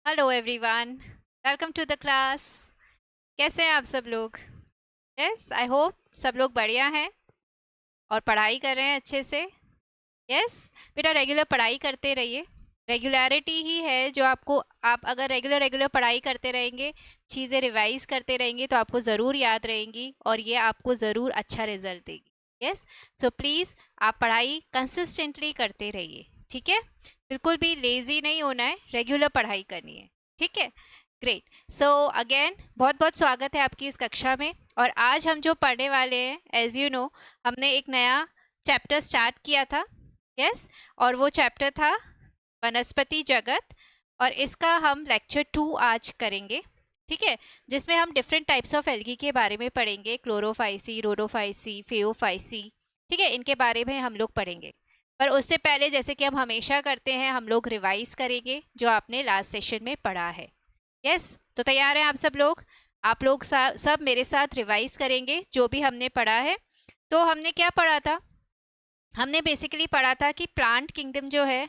Hello everyone, welcome to the class. कैसे हैं आप सब लोग? यस, आई होप सब लोग बढ़िया हैं और पढ़ाई कर रहे हैं अच्छे से। यस बेटा, रेगुलर पढ़ाई करते रहिए। रेगुलरिटी ही है जो आपको, आप अगर रेगुलर रेगुलर पढ़ाई करते रहेंगे, चीज़ें रिवाइज करते रहेंगे तो आपको ज़रूर याद रहेंगी और ये आपको ज़रूर अच्छा रिजल्ट देगी। यस, सो प्लीज़ आप पढ़ाई कंसिस्टेंटली करते रहिए, ठीक है? बिल्कुल भी लेज़ी नहीं होना है, रेगुलर पढ़ाई करनी है, ठीक है? ग्रेट। सो अगेन बहुत बहुत स्वागत है आपकी इस कक्षा में। और आज हम जो पढ़ने वाले हैं, एज यू नो, हमने एक नया चैप्टर स्टार्ट किया था। यस, और वो चैप्टर था वनस्पति जगत, और इसका हम लेक्चर 2 आज करेंगे, ठीक है? जिसमें हम डिफरेंट टाइप्स ऑफ एल्गी के बारे में पढ़ेंगे, क्लोरोफाइसी, रोडोफाइसी, फेओफाइसी, ठीक है? इनके बारे में हम लोग पढ़ेंगे। पर उससे पहले, जैसे कि हम हमेशा करते हैं, हम लोग रिवाइज करेंगे जो आपने लास्ट सेशन में पढ़ा है। यस, तो तैयार हैं आप सब लोग? आप लोग सब मेरे साथ रिवाइज करेंगे जो भी हमने पढ़ा है। तो हमने क्या पढ़ा था? हमने बेसिकली पढ़ा था कि प्लांट किंगडम जो है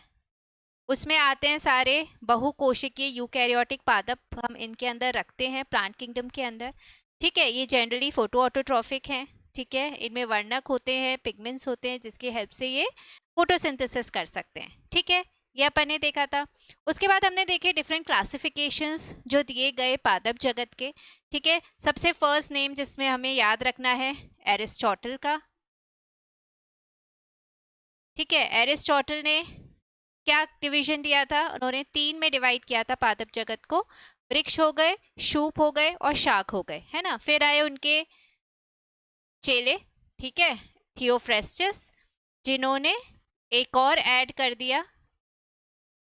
उसमें आते हैं सारे बहुकोशिकीय यूकैरियोटिक पादप, हम इनके अंदर रखते हैं प्लांट किंगडम के अंदर, ठीक है? ये जनरली फोटो ऑटोट्रॉफिक हैं, ठीक है? इनमें वर्णक होते हैं, पिगमेंट्स होते हैं, जिसकी हेल्प से ये फोटोसिंथेसिस कर सकते हैं, ठीक है? ये अपन ने देखा था। उसके बाद हमने देखे डिफरेंट क्लासिफिकेशंस जो दिए गए पादप जगत के, ठीक है? सबसे फर्स्ट नेम जिसमें हमें याद रखना है, एरिस्टोटल का, ठीक है? एरिस्टोटल ने क्या डिवीजन दिया था? उन्होंने 3 में डिवाइड किया था पादप जगत को। वृक्ष हो गए, शूप हो गए और शाख हो गए, है ना? फिर आए उनके चेले, ठीक है, थियोफ्रेस्टस, जिन्होंने एक और ऐड कर दिया,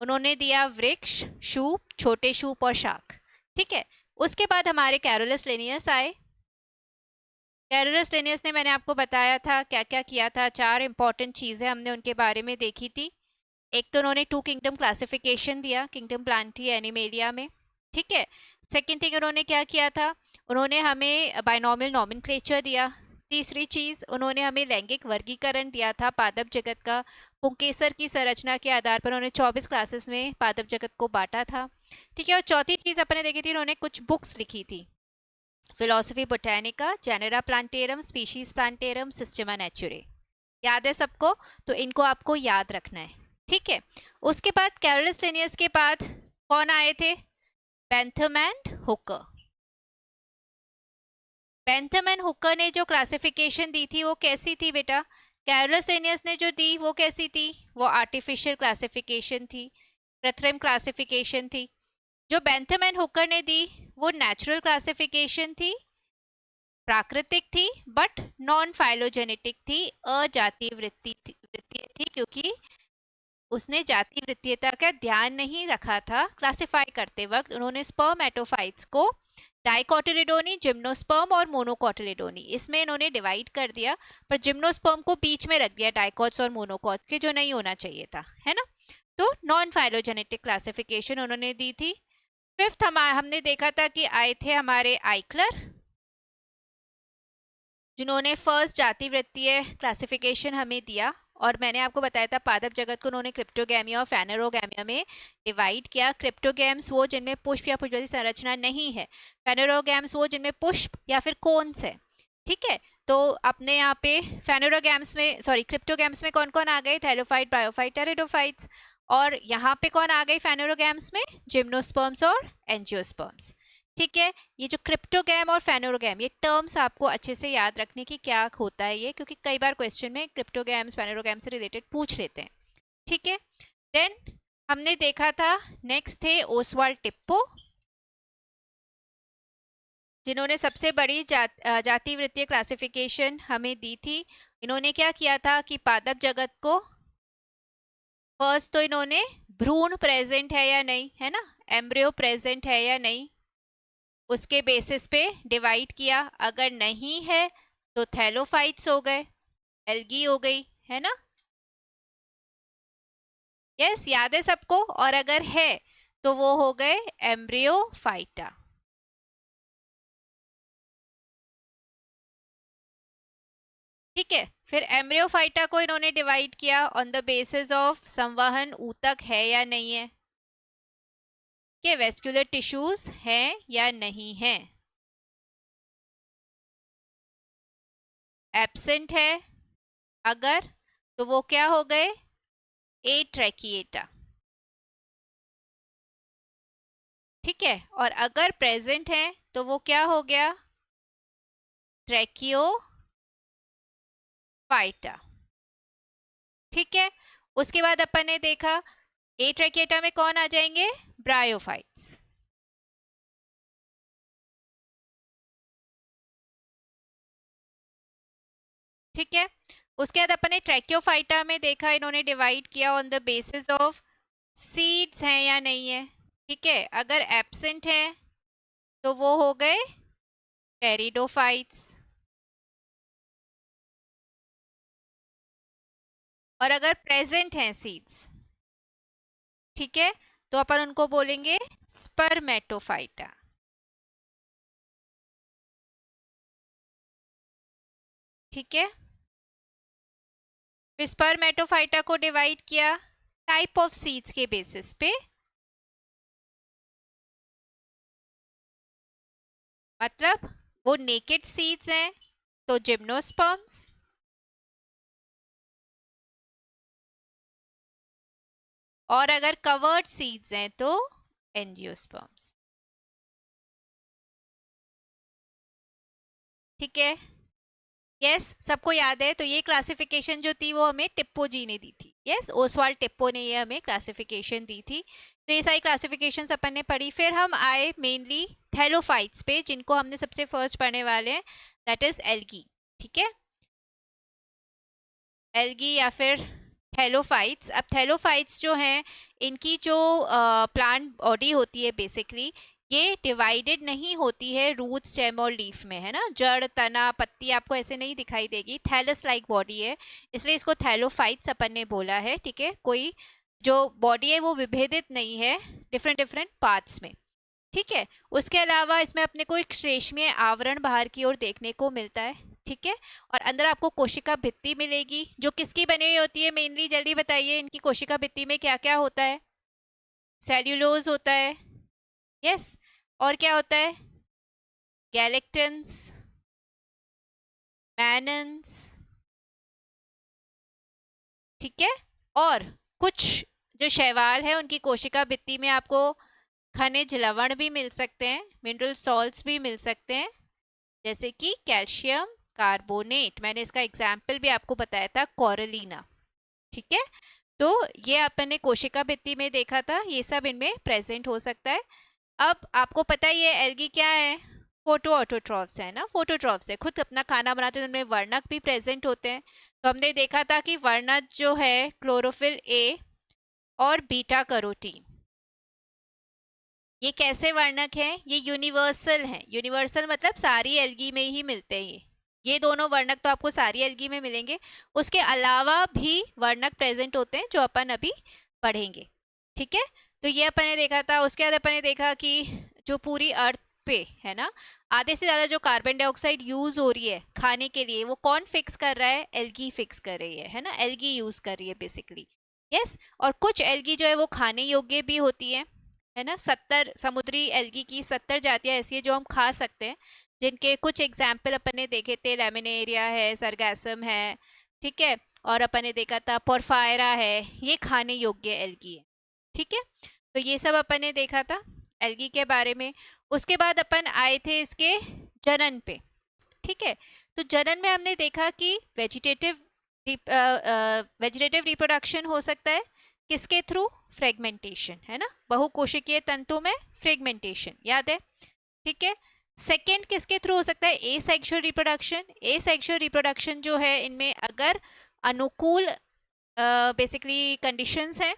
उन्होंने दिया वृक्ष, शूप, छोटे शूप और शाख, ठीक है? उसके बाद हमारे कैरोलस लिनियस आए। कैरोलस लिनियस ने, मैंने आपको बताया था क्या क्या किया था, 4 इंपॉर्टेंट चीज़ें हमने उनके बारे में देखी थी। एक तो उन्होंने 2 किंगडम क्लासिफिकेशन दिया, किंगडम प्लांटी एनिमेलिया में, ठीक है? सेकंड थिंग उन्होंने क्या किया था? उन्होंने हमें बाइनोमियल नॉमेनक्लेचर दिया। तीसरी चीज़, उन्होंने हमें लैंगिक वर्गीकरण दिया था पादप जगत का। पुंकेसर की संरचना के आधार पर उन्होंने 24 क्लासेस में पादप जगत को बांटा था, ठीक है? और चौथी चीज़ अपने देखी थी, उन्होंने कुछ बुक्स लिखी थी, Philosophia Botanica, Genera Plantarum, Species Plantarum, Systema Naturae. याद है सबको? तो इनको आपको याद रखना है, ठीक है? उसके बाद कैरोलस लिनियस के बाद कौन आए थे? Bentham and Hooker. Bentham and Hooker ने जो क्लासिफिकेशन दी थी वो कैसी थी बेटा? कैरोलस लिनियस ने जो दी वो कैसी थी? वो आर्टिफिशियल क्लासिफिकेशन थी, कृत्रिम क्लासिफिकेशन थी। जो बेंथम एंड हुकर ने दी वो नेचुरल क्लासिफिकेशन थी, प्राकृतिक थी, बट नॉन फाइलोजेनेटिक थी, अजातीय वृत्तीय थी, क्योंकि उसने जाति वृत्तीयता का ध्यान नहीं रखा था क्लासिफाई करते वक्त। उन्होंने स्पर्मेटोफाइट्स को डाइकोटिलिडोनी, जिम्नोस्पर्म और मोनोकोटिलिडोनी, इसमें इन्होंने डिवाइड कर दिया, पर जिम्नोस्पर्म को बीच में रख दिया डाइकोट्स और मोनोकोट्स के, जो नहीं होना चाहिए था, है ना? तो नॉन फाइलोजेनेटिक क्लासिफिकेशन उन्होंने दी थी। फिफ्थ हमने देखा था कि आए थे हमारे आइक्लर, जिन्होंने फर्स्ट जाति वृत्तीय क्लासिफिकेशन हमें दिया। और मैंने आपको बताया था पादप जगत को उन्होंने क्रिप्टोगैमिया और फेनोरोगैमिया में डिवाइड किया। क्रिप्टोगैम्स वो जिनमें पुष्प या पुष्पवती संरचना नहीं है, फेनोरोगैम्स वो जिनमें पुष्प या फिर कोन्स है, ठीक है? तो अपने यहाँ पे फेनोरोगैम्स में, सॉरी, क्रिप्टोगैम्स में कौन कौन आ गए? Thallophyte, bryophyte, pteridophytes. और यहाँ पे कौन आ गई फेनोरोगैम्स में? जिम्नोस्पर्म्स और एंजियोस्पर्म्स, ठीक है? ये जो क्रिप्टोगैम और फेनोरोगैम, ये टर्म्स आपको अच्छे से याद रखने की, क्या होता है ये, क्योंकि कई बार क्वेश्चन में क्रिप्टोगैम्स फेनोरोगैम से रिलेटेड पूछ लेते हैं, ठीक है? देन हमने देखा था, नेक्स्ट थे ओसवाल्ड टिप्पो, जिन्होंने सबसे बड़ी जाति वृत्तीय क्लासिफिकेशन हमें दी थी। इन्होंने क्या किया था कि पादप जगत को, फर्स्ट तो इन्होंने भ्रूण प्रेजेंट है या नहीं, है ना, एम्ब्रियो प्रेजेंट है या नहीं, उसके बेसिस पे डिवाइड किया। अगर नहीं है तो थैलोफाइट्स हो गए, एल्गी हो गई, है ना? यस, याद है सबको? और अगर है तो वो हो गए एम्ब्रियोफाइटा, ठीक है? फिर एम्ब्रियोफाइटा को इन्होंने डिवाइड किया ऑन द बेसिस ऑफ संवहन ऊतक है या नहीं है, कि वेस्कुलर टिश्यूज हैं या नहीं हैं। एब्सेंट है अगर, तो वो क्या हो गए, एट्रैकिएटा। ठीक है, और अगर प्रेजेंट है तो वो क्या हो गया, ट्रैकियोफाइटा। ठीक है, उसके बाद अपन ने देखा एट्रैकिएटा में कौन आ जाएंगे, ब्रायोफाइट्स। ठीक है, उसके बाद अपन ने ट्रैकियोफाइटा में देखा, इन्होंने डिवाइड किया on the basis of seeds हैं या नहीं है। ठीक है, अगर एब्सेंट है तो वो हो गए टेरिडोफाइट्स, और अगर प्रेजेंट हैं सीड्स, ठीक है, तो अपन उनको बोलेंगे स्पर्मेटोफाइटा। ठीक है, फिर स्पर्मेटोफाइटा को डिवाइड किया टाइप ऑफ सीड्स के बेसिस पे, मतलब वो नेकेड सीड्स हैं तो जिम्नोस्पर्म्स, और अगर कवर्ड सीड्स हैं तो एंजियोस्पर्म्स। ठीक है, यस सबको याद है। तो ये क्लासिफिकेशन जो थी वो हमें टिप्पो जी ने दी थी। यस, ओसवाल्ड टिप्पो ने ये हमें क्लासिफिकेशन दी थी। तो ये सारी क्लासिफिकेशन अपन ने पढ़ी। फिर हम आए मेनली थैलोफाइट्स पे, जिनको हमने सबसे फर्स्ट पढ़ने वाले हैं, दैट इज एल्गी। ठीक है, एल्गी या फिर थैलोफाइट्स। अब थैलोफाइट्स जो हैं, इनकी जो प्लांट बॉडी होती है बेसिकली, ये डिवाइडेड नहीं होती है रूट, स्टेम और लीफ में, है ना। जड़, तना, पत्ती आपको ऐसे नहीं दिखाई देगी, थैलस लाइक बॉडी है, इसलिए इसको थैलोफाइट्स अपन ने बोला है। ठीक है, कोई जो बॉडी है वो विभेदित नहीं है डिफरेंट डिफरेंट पार्ट्स में। ठीक है, उसके अलावा इसमें अपने को एक श्लेष्मीय आवरण बाहर की ओर देखने को मिलता है। ठीक है, और अंदर आपको कोशिका भित्ति मिलेगी, जो किसकी बनी हुई होती है मेनली, जल्दी बताइए, इनकी कोशिका भित्ति में क्या क्या होता है। सेल्यूलोज होता है, यस, और क्या होता है, गैलेक्टन्स, मैनन्स। ठीक है, और कुछ जो शैवाल है उनकी कोशिका भित्ति में आपको खनिज लवण भी मिल सकते हैं, मिनरल सॉल्ट्स भी मिल सकते हैं, जैसे कि कैल्शियम कार्बोनेट। मैंने इसका एग्जाम्पल भी आपको बताया था, कोरलीना। ठीक है, तो ये अपन ने कोशिका भित्ति में देखा था, ये सब इनमें प्रेजेंट हो सकता है। अब आपको पता ही है एल्गी क्या है, फोटो ऑटोट्रॉफ्स है ना, फोटोट्रॉफ्स है, खुद अपना खाना बनाते हैं, तो उनमें वर्णक भी प्रेजेंट होते हैं। तो हमने देखा था कि वर्णक जो है क्लोरोफिल ए और बीटा कैरोटीन, ये कैसे वर्णक है, ये यूनिवर्सल है। यूनिवर्सल मतलब सारी एल्गी में ही मिलते हैं ये दोनों वर्णक, तो आपको सारी एल्गी में मिलेंगे। उसके अलावा भी वर्णक प्रेजेंट होते हैं जो अपन अभी पढ़ेंगे। ठीक है, तो ये अपन ने देखा था। उसके बाद अपन ने देखा कि जो पूरी अर्थ पे है ना, आधे से ज़्यादा जो कार्बन डाइऑक्साइड यूज हो रही है खाने के लिए, वो कौन फिक्स कर रहा है, एल्गी फिक्स कर रही है ना, एल्गी यूज कर रही है बेसिकली। यस, और कुछ एल्गी जो है वो खाने योग्य भी होती है ना। 70 समुद्री एल्गी की 70 जातियां ऐसी है जो हम खा सकते हैं, जिनके कुछ एग्जाम्पल अपन ने देखे थे, लेमिनेरिया है, सरगैसम है। ठीक है, और अपन ने देखा था पोरफायरा है, ये खाने योग्य एल्गी है। ठीक है, तो ये सब अपन ने देखा था एल्गी के बारे में। उसके बाद अपन आए थे इसके जनन पे। ठीक है, तो जनन में हमने देखा कि वेजिटेटिव रिप्रोडक्शन हो सकता है किसके थ्रू, फ्रेगमेंटेशन, है ना, बहुकोशिकीय तंतु में फ्रेगमेंटेशन, याद है। ठीक है, सेकेंड किसके थ्रू हो सकता है, ए सेक्सुअल रिप्रोडक्शन। ए सेक्सुअल रिप्रोडक्शन जो है, इनमें अगर अनुकूल बेसिकली कंडीशंस हैं,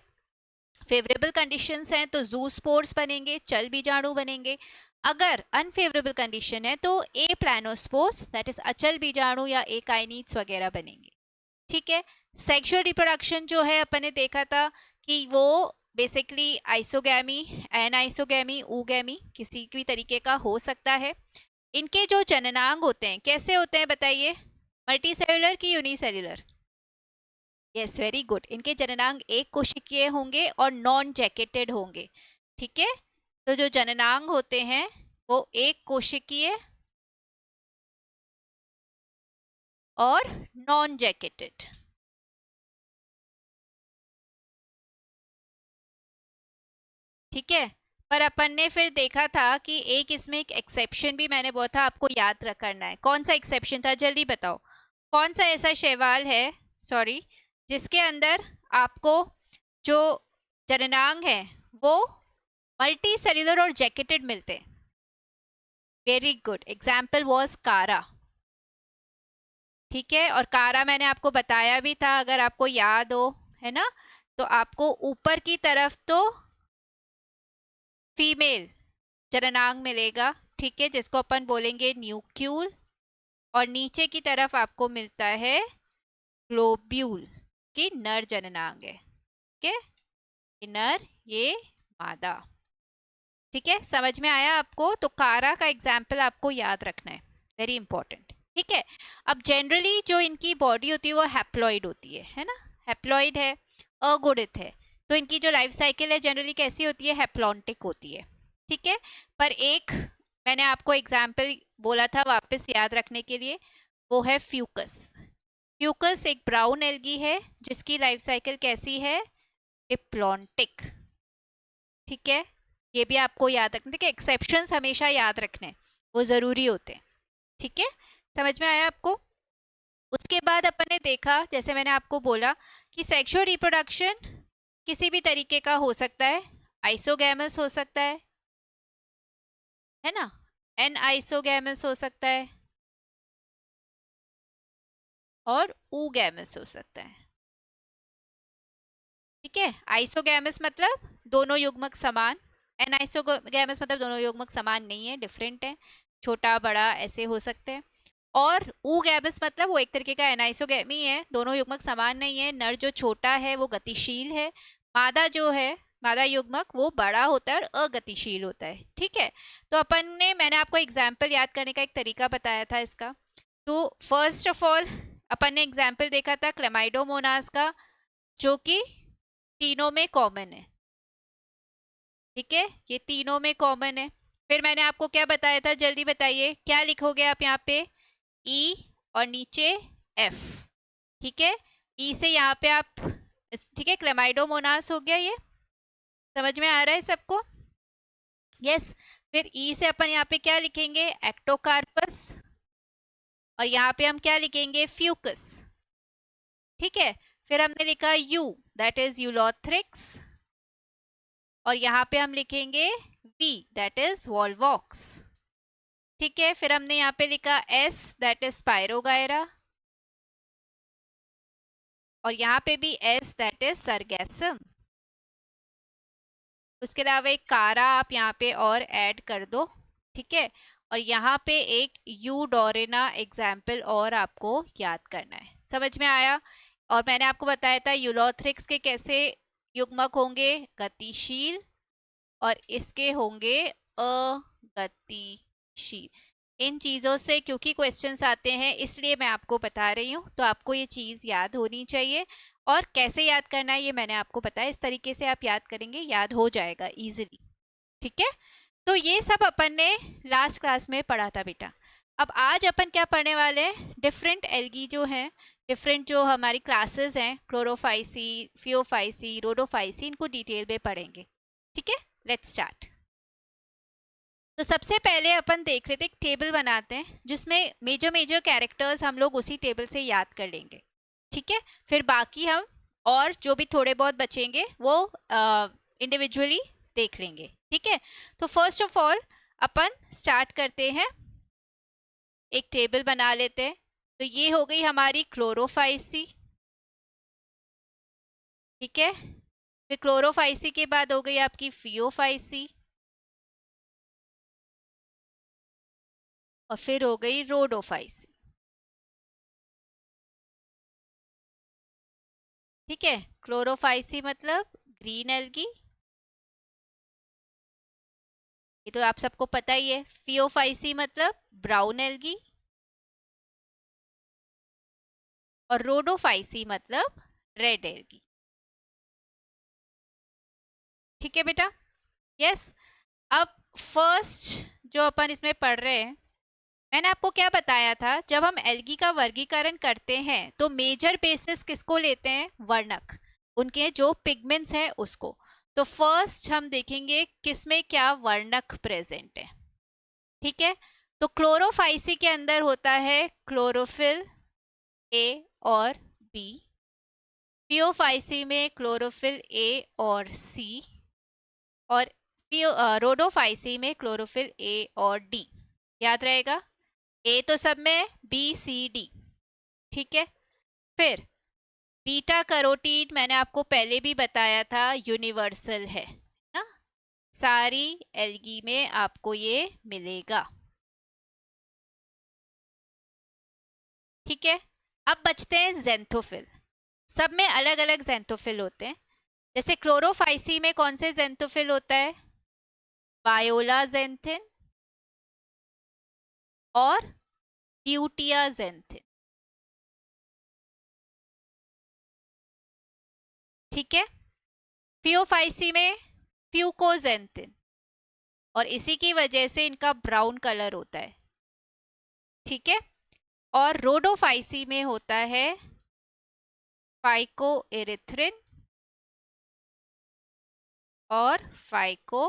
फेवरेबल कंडीशंस हैं, तो जूस्पोर्स बनेंगे, चल बीजाणु बनेंगे। अगर अनफेवरेबल कंडीशन है तो ए प्लानोस्पोर्स, दैट इज अचल बीजाणु या ए काइनीट्स वगैरह बनेंगे। ठीक है, सेक्सुअल रिप्रोडक्शन जो है अपन ने देखा था कि वो बेसिकली आइसोगैमी, एनाइसोगैमी, ऊगैमी किसी भी तरीके का हो सकता है। इनके जो जननांग होते हैं कैसे होते हैं बताइए, मल्टी सेल्युलर की यूनिसेल्युलर, यस वेरी गुड, इनके जननांग एक कोशिकीय होंगे और नॉन जैकेटेड होंगे। ठीक है, तो जो जननांग होते हैं वो एक कोशिकीय और नॉन जैकेटेड। ठीक है, पर अपन ने फिर देखा था कि एक इसमें एक एक्सेप्शन भी मैंने बोला था आपको याद रखना है। कौन सा एक्सेप्शन था, जल्दी बताओ। कौन सा ऐसा शैवाल है, सॉरी, जिसके अंदर आपको जो जननांग है वो मल्टी सेल्यूलर और जैकेटेड मिलते हैं। वेरी गुड, एग्जाम्पल वॉज कारा। ठीक है, और कारा मैंने आपको बताया भी था, अगर आपको याद हो, है ना। तो आपको ऊपर की तरफ तो फीमेल जननांग मिलेगा, ठीक है, जिसको अपन बोलेंगे न्यूक्यूल, और नीचे की तरफ आपको मिलता है ग्लोब्यूल की नर जननांग है। ठीक है, ये नर, ये मादा। ठीक है, समझ में आया आपको। तो कारा का एग्जाम्पल आपको याद रखना है, वेरी इंपॉर्टेंट। ठीक है, अब जनरली जो इनकी बॉडी होती है वो हैप्लॉइड होती है ना, हैप्लॉइड है, अगुणित है। तो इनकी जो लाइफ साइकिल है जनरली कैसी होती है, हैप्लॉन्टिक होती है। ठीक है, पर एक मैंने आपको एग्जाम्पल बोला था वापस याद रखने के लिए, वो है फ्यूकस। फ्यूकस एक ब्राउन एल्गी है जिसकी लाइफ साइकिल कैसी है, डिप्लॉन्टिक। ठीक है, ये भी आपको याद रखना। देखिए, एक्सेप्शंस हमेशा याद रखने, वो ज़रूरी होते हैं। ठीक है, समझ में आया आपको। उसके बाद अपन ने देखा, जैसे मैंने आपको बोला, कि सेक्सुअल रिप्रोडक्शन किसी भी तरीके का हो सकता है। आइसोगैमस हो सकता है ना, एन आइसोगैमस हो सकता है, और ऊगैमस हो सकता है। ठीक है, आइसोगैमस मतलब दोनों युग्मक समान, एन आइसोगैमस मतलब दोनों युग्मक समान नहीं है, डिफरेंट है, छोटा बड़ा ऐसे हो सकते हैं। और ऊगैमस मतलब वो एक तरीके का एनाइसोगैमी है, दोनों युग्मक समान नहीं है, नर जो छोटा है वो गतिशील है, मादा जो है, मादा युग्मक, वो बड़ा होता है और अगतिशील होता है। ठीक है, तो अपन ने, मैंने आपको एग्जाम्पल याद करने का एक तरीका बताया था इसका। तो फर्स्ट ऑफ ऑल अपन ने एग्जाम्पल देखा था क्लेमाइडोमोनास का, जो कि तीनों में कॉमन है। ठीक है, ये तीनों में कॉमन है। फिर मैंने आपको क्या बताया था, जल्दी बताइए, क्या लिखोगे आप यहाँ पे, ई और नीचे एफ। ठीक है, ई से यहाँ पे आप, ठीक है, क्लेमाइडोमोनास हो गया ये, समझ में आ रहा है सबको। यस, फिर ई से अपन यहाँ पे क्या लिखेंगे, एक्टोकार्पस, और यहाँ पे हम क्या लिखेंगे, फ्यूकस। ठीक है, फिर हमने लिखा यू, दैट इज यूलोथ्रिक्स, और यहाँ पे हम लिखेंगे वी, दैट इज वॉल्वॉक्स। ठीक है, फिर हमने यहाँ पे लिखा एस, दैट इज स्पायरोगायरा, और यहाँ पे भी एस, दैट इज सरगैसम। उसके अलावा एक कारा आप यहाँ पे और ऐड कर दो। ठीक है, और यहाँ पे एक यूडोरेना एग्जाम्पल और आपको याद करना है, समझ में आया। और मैंने आपको बताया था यूलोथ्रिक्स के कैसे युग्मक होंगे, गतिशील, और इसके होंगे अगतिशील। इन चीज़ों से क्योंकि क्वेश्चंस आते हैं इसलिए मैं आपको बता रही हूँ, तो आपको ये चीज़ याद होनी चाहिए। और कैसे याद करना है ये मैंने आपको बताया, इस तरीके से आप याद करेंगे, याद हो जाएगा इजीली। ठीक है, तो ये सब अपन ने लास्ट क्लास में पढ़ा था बेटा। अब आज अपन क्या पढ़ने वाले हैं, डिफरेंट एल्गी जो हैं, डिफरेंट जो हमारी क्लासेस हैं, क्लोरोफाइसी, फियोफाइसी, रोडोफाइसी, इनको डिटेल में पढ़ेंगे। ठीक है, लेट्स स्टार्ट। तो सबसे पहले अपन देख रहे थे, एक टेबल बनाते हैं जिसमें मेजर मेजर कैरेक्टर्स हम लोग उसी टेबल से याद कर लेंगे। ठीक है, फिर बाकी हम और जो भी थोड़े बहुत बचेंगे वो इंडिविजुअली देख लेंगे। ठीक है, तो first of all upon start करते हैं, एक टेबल बना लेते हैं। तो ये हो गई हमारी क्लोरोफाइसी। ठीक है, फिर क्लोरोफाइसी के बाद हो गई आपकी फियोफाइसी, और फिर हो गई रोडोफाइसी। ठीक है, क्लोरोफाइसी मतलब ग्रीन एल्गी, ये तो आप सबको पता ही है। फियोफाइसी मतलब ब्राउन एल्गी, और रोडोफाइसी मतलब रेड एल्गी। ठीक है बेटा, यस। अब फर्स्ट जो अपन इसमें पढ़ रहे हैं, मैंने आपको क्या बताया था, जब हम एल्गी का वर्गीकरण करते हैं तो मेजर बेसिस किसको लेते हैं, वर्णक, उनके जो पिगमेंट्स हैं उसको। तो फर्स्ट हम देखेंगे किसमें क्या वर्णक प्रेजेंट है। ठीक है, तो क्लोरोफाइसी के अंदर होता है क्लोरोफिल ए और बी, पियोफाइसी में क्लोरोफिल ए और सी, और रोडोफाइसी में क्लोरोफिल ए और डी। याद रहेगा, ए तो सब में, बी सी डी। ठीक है, फिर बीटा कैरोटीन मैंने आपको पहले भी बताया था यूनिवर्सल है ना, सारी एल्गी में आपको ये मिलेगा। ठीक है, अब बचते हैं जेंथोफिल। सब में अलग अलग जेंथोफिल होते हैं। जैसे क्लोरोफाइसी में कौन से जेंथोफिल होता है, वायोला जेंथिन और ड्यूटिया जेंथिन। ठीक है, फियोफाइसी में फ्यूकोजेंथिन, और इसी की वजह से इनका ब्राउन कलर होता है। ठीक है, और रोडोफाइसी में होता है फाइको एरिथ्रिन और फाइको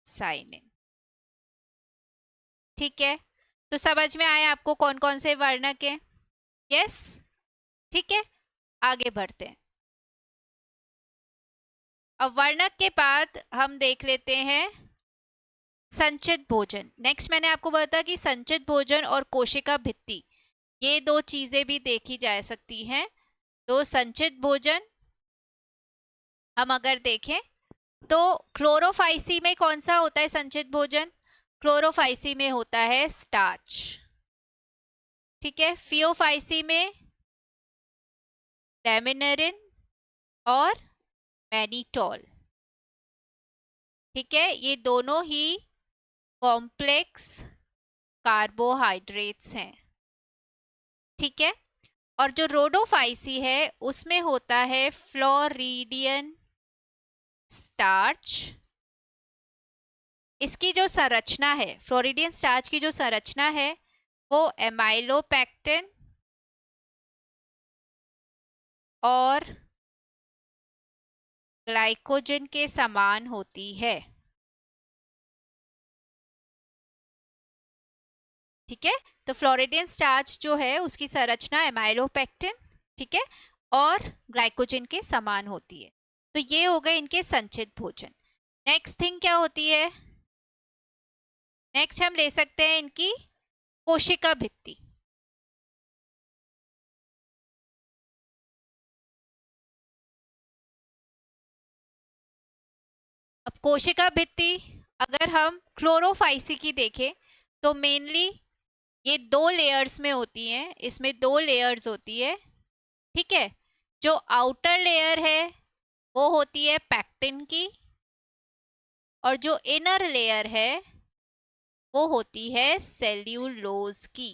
साइनिन। ठीक है, तो समझ में आया आपको कौन कौन से वर्णक हैं। यस, ठीक है, आगे बढ़ते हैं। अब वर्णक के बाद हम देख लेते हैं संचित भोजन। नेक्स्ट मैंने आपको बताया कि संचित भोजन और कोशिका भित्ति, ये दो चीजें भी देखी जा सकती हैं। तो संचित भोजन हम अगर देखें तो क्लोरोफाइसी में कौन सा होता है संचित भोजन, क्लोरोफाइसी में होता है स्टार्च। ठीक है, फियोफाइसी में लैमिनरिन और मैनीटॉल। ठीक है, ये दोनों ही कॉम्प्लेक्स कार्बोहाइड्रेट्स हैं। ठीक है, और जो रोडोफाइसी है उसमें होता है फ्लोरिडियन स्टार्च। इसकी जो संरचना है, फ्लोरिडियन स्टार्च की जो संरचना है वो एमाइलोपेक्टिन और ग्लाइकोजन के समान होती है। ठीक है, तो फ्लोरिडियन स्टार्च जो है उसकी संरचना एमाइलोपेक्टिन, ठीक है, और ग्लाइकोजन के समान होती है। तो ये हो गए इनके संचित भोजन। नेक्स्ट थिंग क्या होती है, नेक्स्ट हम ले सकते हैं इनकी कोशिका भित्ति। अब कोशिका भित्ति अगर हम क्लोरोफाइसी की देखें तो मेनली ये दो लेयर्स में होती हैं, इसमें दो लेयर्स होती है। ठीक है, जो आउटर लेयर है वो होती है पैक्टिन की, और जो इनर लेयर है वो होती है सेल्यूलोज की।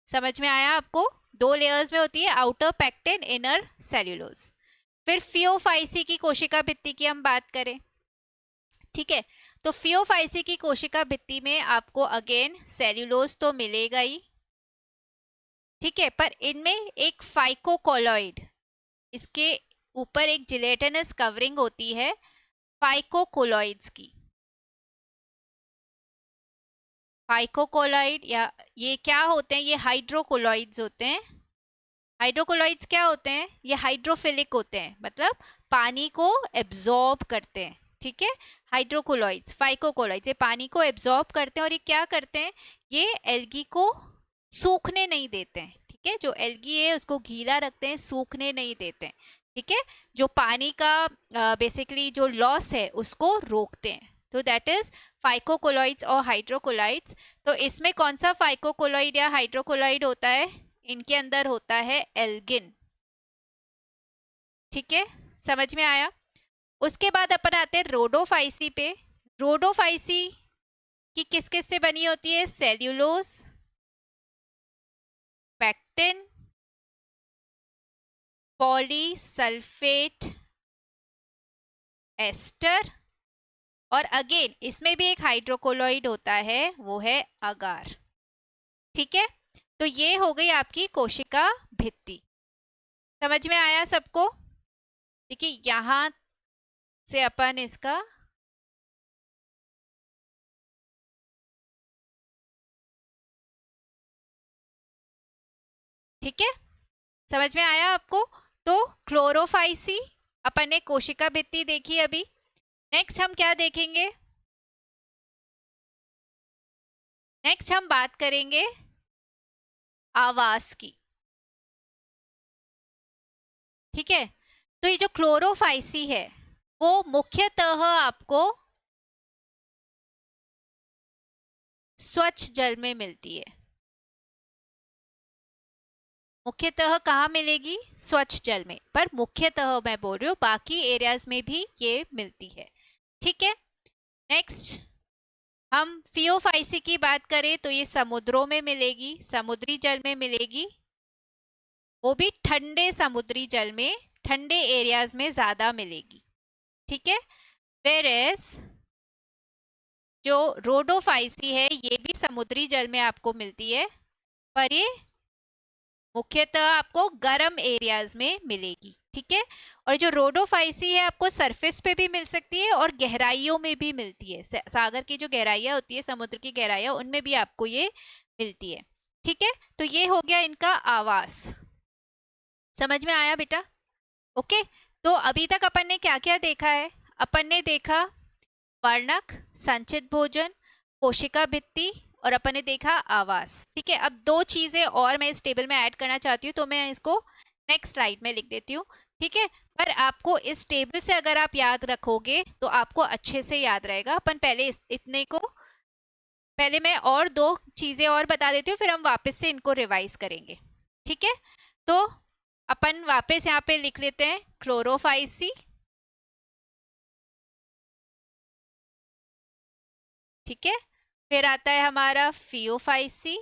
समझ में आया आपको, दो लेयर्स में होती है, आउटर पैक्टिन, इनर सेल्यूलोज। फिर फियोफाइसी की कोशिका भित्ति की हम बात करें, ठीक है, तो फियोफाइसी की कोशिका भित्ति में आपको अगेन सेल्यूलोज तो मिलेगा ही, ठीक है, पर इनमें एक फाइकोकोलॉइड, इसके ऊपर एक जिलेटिनस कवरिंग होती है फाइकोकोलॉइड्स की। फाइकोकोलॉइड या ये क्या होते हैं, ये हाइड्रोकोलॉइड्स होते हैं। हाइड्रोकोलॉइड्स क्या होते हैं, ये हाइड्रोफिलिक होते हैं, मतलब पानी को एब्जॉर्ब करते हैं। ठीक है, हाइड्रोकोलॉइड्स, फाइकोकोलॉइड्स ये पानी को एब्जॉर्ब करते हैं, और ये क्या करते हैं, ये एल्गी को सूखने नहीं देते हैं। ठीक है, जो एल्गी है उसको गीला रखते हैं, सूखने नहीं देते हैं। ठीक है, जो पानी का बेसिकली जो लॉस है उसको रोकते हैं। तो दैट इज फाइकोकोलॉइड्स और हाइड्रोकोलॉइड्स। तो इसमें कौन सा फाइकोकोलॉइड या हाइड्रोकोलॉइड होता है, इनके अंदर होता है एल्गिन। ठीक है, समझ में आया। उसके बाद अपन आते हैं रोडोफाइसी पे। रोडोफाइसी की किस किस से बनी होती है, सेल्यूलोज, पैक्टिन, पॉलीसल्फेट एस्टर और अगेन इसमें भी एक हाइड्रोकोलोइड होता है, वो है अगार। ठीक है, तो ये हो गई आपकी कोशिका भित्ति। समझ में आया सबको? देखिए यहां से अपन इसका ठीक है, समझ में आया आपको? तो क्लोरोफाइसी अपन ने कोशिका भित्ति देखी अभी। नेक्स्ट हम क्या देखेंगे? नेक्स्ट हम बात करेंगे आवास की। ठीक है, तो ये जो क्लोरोफाइसी है वो मुख्यतः आपको स्वच्छ जल में मिलती है। मुख्यतः कहाँ मिलेगी? स्वच्छ जल में, पर मुख्यतः मैं बोल रही हूँ, बाकी एरियाज में भी ये मिलती है। ठीक है, नेक्स्ट हम फियोफाइसी की बात करें तो ये समुद्रों में मिलेगी, समुद्री जल में मिलेगी, वो भी ठंडे समुद्री जल में, ठंडे एरियाज में ज्यादा मिलेगी। ठीक है, वेयरएज जो रोडोफाइसी है ये भी समुद्री जल में आपको मिलती है, पर ये मुख्यतः आपको गर्म एरियाज में मिलेगी। ठीक है, और जो रोडोफाइसी है आपको सरफेस पे भी मिल सकती है और गहराइयों में भी मिलती है। सागर की जो गहराइयां होती है, समुद्र की गहराइयां, उनमें भी आपको ये मिलती है। ठीक है, तो ये हो गया इनका आवास। समझ में आया बेटा? ओके, तो अभी तक अपन ने क्या क्या देखा है? अपन ने देखा वर्णक, संचित भोजन, कोशिका भित्ति, और अपन ने देखा आवास। ठीक है, अब दो चीजें और मैं इस टेबल में ऐड करना चाहती हूँ, तो मैं इसको नेक्स्ट स्लाइड में लिख देती हूँ। ठीक है, पर आपको इस टेबल से अगर आप याद रखोगे तो आपको अच्छे से याद रहेगा। अपन पहले इतने को, पहले मैं और दो चीजें और बता देती हूँ, फिर हम वापस से इनको रिवाइज करेंगे। ठीक है, तो अपन वापस यहाँ पे लिख लेते हैं क्लोरोफाइसी। ठीक है, फिर आता है हमारा फियोफाइसी,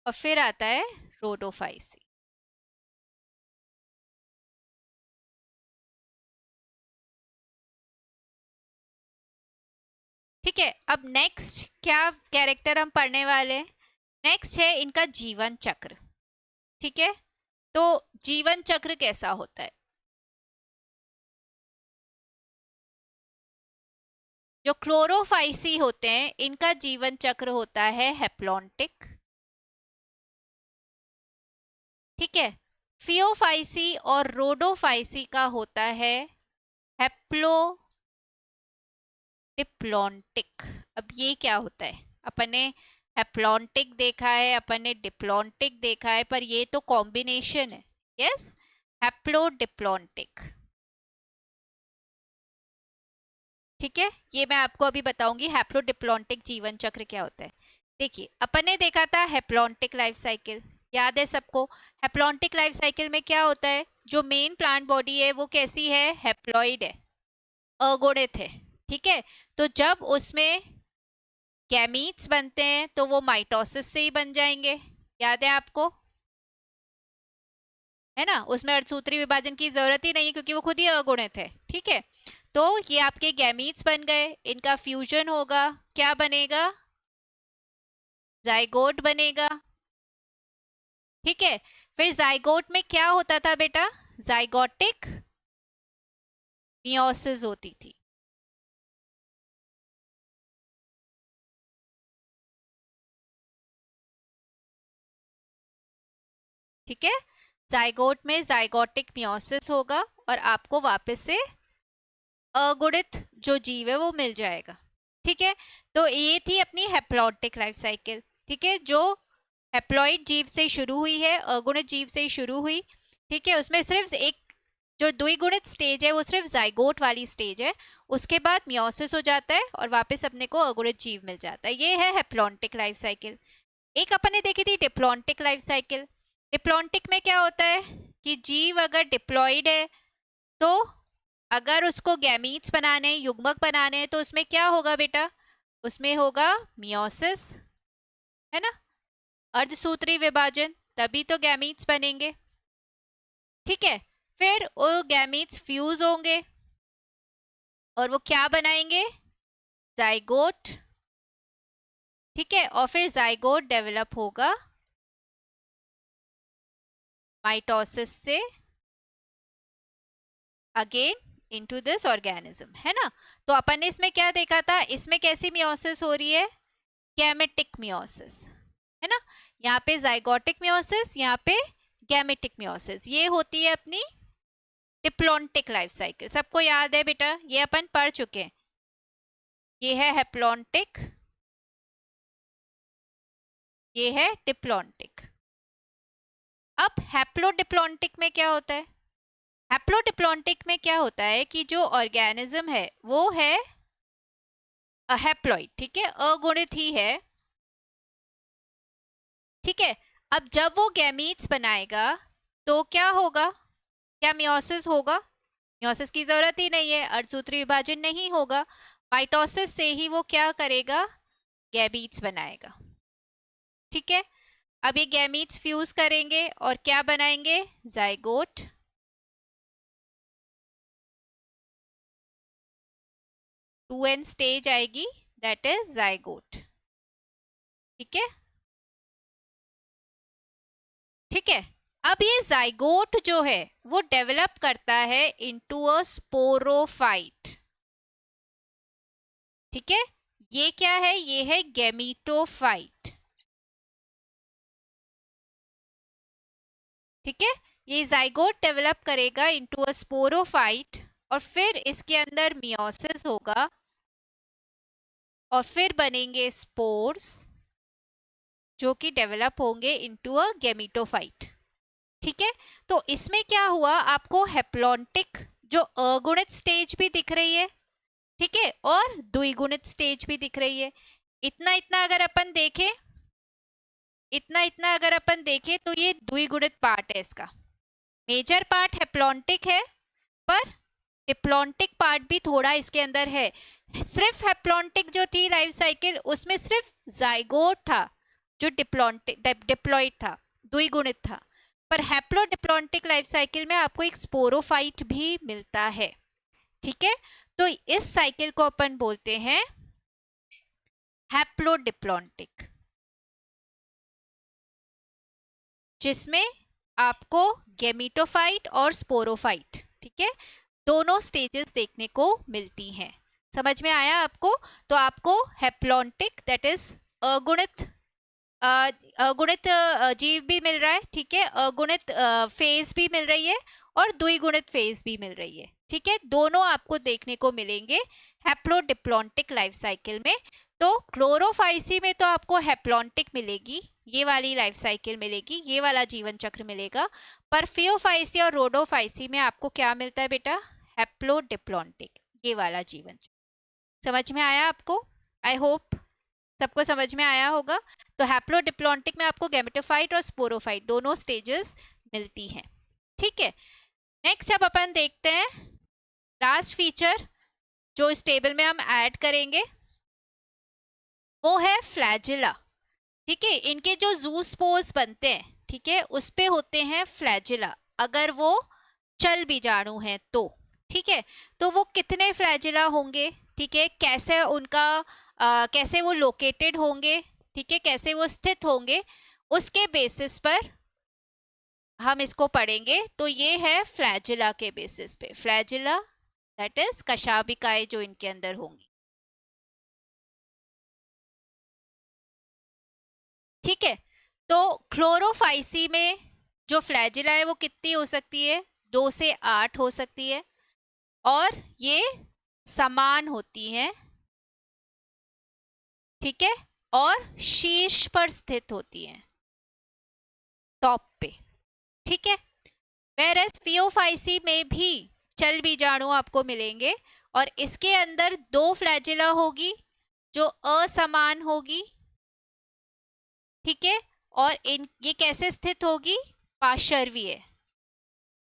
और फिर आता है रोडोफाइसी। ठीक है, अब नेक्स्ट क्या कैरेक्टर हम पढ़ने वाले हैं? नेक्स्ट है इनका जीवन चक्र। ठीक है, तो जीवन चक्र कैसा होता है? जो क्लोरोफाइसी होते हैं इनका जीवन चक्र होता है हैप्लॉन्टिक। ठीक है, फियोफाइसी और रोडोफाइसी का होता है हैप्लो डिप्लॉन्टिक। अब ये क्या होता है? अपन ने हैप्लॉन्टिक देखा है, अपन ने डिप्लॉन्टिक देखा है, पर ये तो कॉम्बिनेशन है। Yes, haplo diplontic. ठीक है, ये मैं आपको अभी बताऊंगी हैप्लो डिप्लॉन्टिक जीवन चक्र क्या होता है। देखिए अपन ने देखा था हैप्लॉन्टिक लाइफ साइकिल, याद है सबको? हैप्लॉन्टिक लाइफ साइकिल में क्या होता है? जो मेन प्लांट बॉडी है वो कैसी है? हैप्लॉइड है, अगुणित है। ठीक है, तो जब उसमें गैमीट्स बनते हैं तो वो माइटोसिस से ही बन जाएंगे, याद है आपको? है ना, उसमें अर्धसूत्री विभाजन की जरूरत ही नहीं क्योंकि वो खुद ही अगुणित है। ठीक है, तो ये आपके गैमीट्स बन गए, इनका फ्यूजन होगा, क्या बनेगा? जाइगोट बनेगा। ठीक है, फिर जाइगोट में क्या होता था बेटा? जाइगोटिक मियोसिस होती थी। ठीक है, जाइगोट में जाइगोटिक मियोसिस होगा और आपको वापस से अगुणित जो जीव है वो मिल जाएगा। ठीक है, तो ये थी अपनी हैप्लॉन्टिक लाइफ साइकिल। ठीक है, जो हैप्लॉइड जीव से शुरू हुई है, अगुणित जीव से शुरू हुई। ठीक है, उसमें सिर्फ एक जो द्विगुणित स्टेज है वो सिर्फ जाइगोट वाली स्टेज है, उसके बाद मियोसिस हो जाता है और वापस अपने को अगुणित जीव मिल जाता है। ये है हैप्लॉन्टिक लाइफ साइकिल। एक अपन ने देखी थी डिप्लॉन्टिक लाइफ साइकिल। डिप्लॉन्टिक में क्या होता है कि जीव अगर डिप्लॉइड है तो अगर उसको गैमीट्स बनाने, युग्मक बनाने हैं, तो उसमें क्या होगा बेटा? उसमें होगा मियोसिस, है ना, अर्धसूत्री विभाजन, तभी तो गैमीट्स बनेंगे। ठीक है, फिर वो गैमीट्स फ्यूज होंगे और वो क्या बनाएंगे, जाइगोट। ठीक है, और फिर जाइगोट डेवलप होगा माइटोसिस से अगेन इनटू दिस ऑर्गेनिज्म, है ना। तो अपन ने इसमें क्या देखा था, इसमें कैसी मियोसिस हो रही है, गैमेटिक मियोसिस, है ना। यहाँ पे जाइगोटिक मियोसिस, यहाँ पे गैमेटिक मियोसिस, ये होती है अपनी डिप्लॉन्टिक लाइफ साइकिल। सबको याद है बेटा, ये अपन पढ़ चुके हैं। ये है हैप्लॉन्टिक, ये है डिप्लॉन्टिक। अब हैप्लोडिप्लॉन्टिक में क्या होता है, हैप्लोडिप्लॉन्टिक में क्या होता है कि जो ऑर्गेनिज्म है वो है हैप्लॉइड, ठीक है, अगुणित ही है। ठीक है, अब जब वो गैमीट्स बनाएगा तो क्या होगा, क्या मियोसिस होगा, मियोसिस की जरूरत ही नहीं है, अर्धसूत्री विभाजन नहीं होगा, माइटोसिस से ही वो क्या करेगा, गैमीट्स बनाएगा। ठीक है, अब ये गैमीट्स फ्यूज करेंगे और क्या बनाएंगे, जाइगोट। 2n स्टेज आएगी, दैट इज जाइगोट। ठीक है, ठीक है। अब ये जाइगोट जो है वो डेवलप करता है इनटू अ स्पोरोफाइट। ठीक है, ये क्या है, ये है गैमीटोफाइट। ठीक है, ये जाइगोट डेवलप करेगा इनटू अ स्पोरोफाइट और फिर इसके अंदर मियोसिस होगा और फिर बनेंगे स्पोर्स जो कि डेवलप होंगे इनटू अ गैमीटोफाइट। ठीक है, तो इसमें क्या हुआ, आपको हैप्लॉन्टिक जो अगुणित स्टेज भी दिख रही है, ठीक है, और द्विगुणित स्टेज भी दिख रही है। इतना इतना अगर अपन देखें, इतना इतना अगर अपन देखें तो ये द्विगुणित पार्ट है इसका। मेजर पार्ट हैप्लॉन्टिक है पर डिप्लॉन्टिक पार्ट भी थोड़ा इसके अंदर है। सिर्फ हैप्लॉन्टिक जो थी लाइफ साइकिल उसमें सिर्फ जाइगोट था जो डिप्लॉइड था, द्विगुणित था। पर हैप्लोडिप्लॉन्टिक लाइफ साइकिल में आपको एक स्पोरोफाइट भी मिलता है। ठीक है, तो इस साइकिल को अपन बोलते हैं हैप्लोडिप्लॉन्टिक, जिसमें आपको गैमीटोफाइट और स्पोरोफाइट, ठीक है, दोनों स्टेजेस देखने को मिलती हैं। समझ में आया आपको। तो आपको हैप्लॉन्टिक दैट इज अगुणित अगुणित जीव भी मिल रहा है, ठीक है, अगुणित फेज भी मिल रही है और द्विगुणित फेज भी मिल रही है। ठीक है, दोनों आपको देखने को मिलेंगे हैप्लोडिप्लॉन्टिक लाइफ साइकिल में। तो क्लोरोफाइसी में तो आपको हैप्लॉन्टिक मिलेगी, ये वाली लाइफ साइकिल मिलेगी, ये वाला जीवन चक्र मिलेगा। पर फियोफाइसी और रोडोफाइसी में आपको क्या मिलता है बेटा, हैप्लोडिप्लॉन्टिक, ये वाला जीवन चक्र। समझ में आया आपको, आई होप सबको समझ में आया होगा। तो हैप्लोडिप्लॉन्टिक में आपको गैमेटोफाइट और स्पोरोफाइट दोनों स्टेजेस मिलती हैं। ठीक है, नेक्स्ट अब अपन देखते हैं लास्ट फीचर जो इस टेबल में हम ऐड करेंगे, वो है फ्लैजिला। ठीक है, इनके जो जूस्पोर्स बनते हैं, ठीक है, उस पे होते हैं फ्लैजिला, अगर वो चल बीजाणु हैं तो। ठीक है, तो वो कितने फ्लैजिला होंगे, ठीक है, कैसे उनका कैसे वो लोकेटेड होंगे, ठीक है, कैसे वो स्थित होंगे, उसके बेसिस पर हम इसको पढ़ेंगे। तो ये है फ्लैजिला के बेसिस पे, फ्लैजिला दैट इज कशाबिकाएं जो इनके अंदर होंगी। ठीक है, तो क्लोरोफाइसी में जो फ्लैजिला है वो कितनी हो सकती है, 2 से 8 हो सकती है और ये समान होती हैं। ठीक है, और शीर्ष पर स्थित होती हैं, टॉप पे। ठीक है, वेरएस फियोफाइसी में भी चल बीजाणु आपको मिलेंगे और इसके अंदर 2 फ्लैजिला होगी जो असमान होगी। ठीक है, और इन ये कैसे स्थित होगी, पार्श्वीय,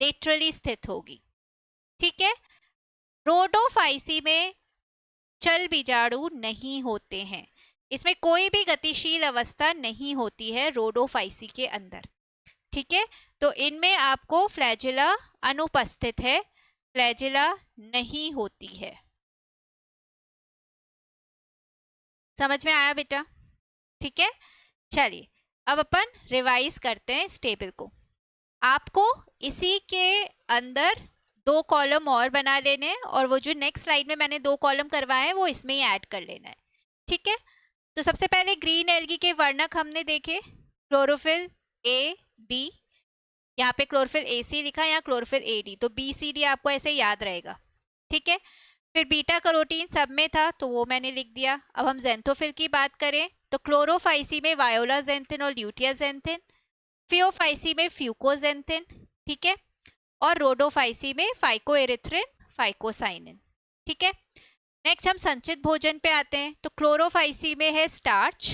लेटरली स्थित होगी। ठीक है, रोडोफाइसी में चल बीजाणु नहीं होते हैं, इसमें कोई भी गतिशील अवस्था नहीं होती है रोडोफाइसी के अंदर। ठीक है, तो इनमें आपको फ्लैजिला अनुपस्थित है, फ्लैजिला नहीं होती है। समझ में आया बेटा? ठीक है, चलिए अब अपन रिवाइज करते हैं इस टेबल को। आपको इसी के अंदर 2 कॉलम और बना लेने हैं और वो जो नेक्स्ट स्लाइड में मैंने 2 कॉलम करवाए हैं वो इसमें ही ऐड कर लेना है। ठीक है, तो सबसे पहले ग्रीन एल्गी के वर्णक हमने देखे, क्लोरोफिल ए बी, यहाँ पे क्लोरोफिल ए सी लिखा है, यहाँ क्लोरोफिल ए डी, तो बी सी डी आपको ऐसे याद रहेगा। ठीक है, फिर बीटा कैरोटीन सब में था तो वो मैंने लिख दिया। अब हम जेंथोफिल की बात करें तो क्लोरोफाइसी में वायोला जेंथिन और ल्यूटिया जेंथिन, फियोफाइसी में फ्यूकोजेंथिन, ठीक है, और रोडोफाइसी में फाइकोएरिथ्रिन, फाइकोसाइनिन। ठीक है, नेक्स्ट हम संचित भोजन पे आते हैं तो क्लोरोफाइसी में है स्टार्च,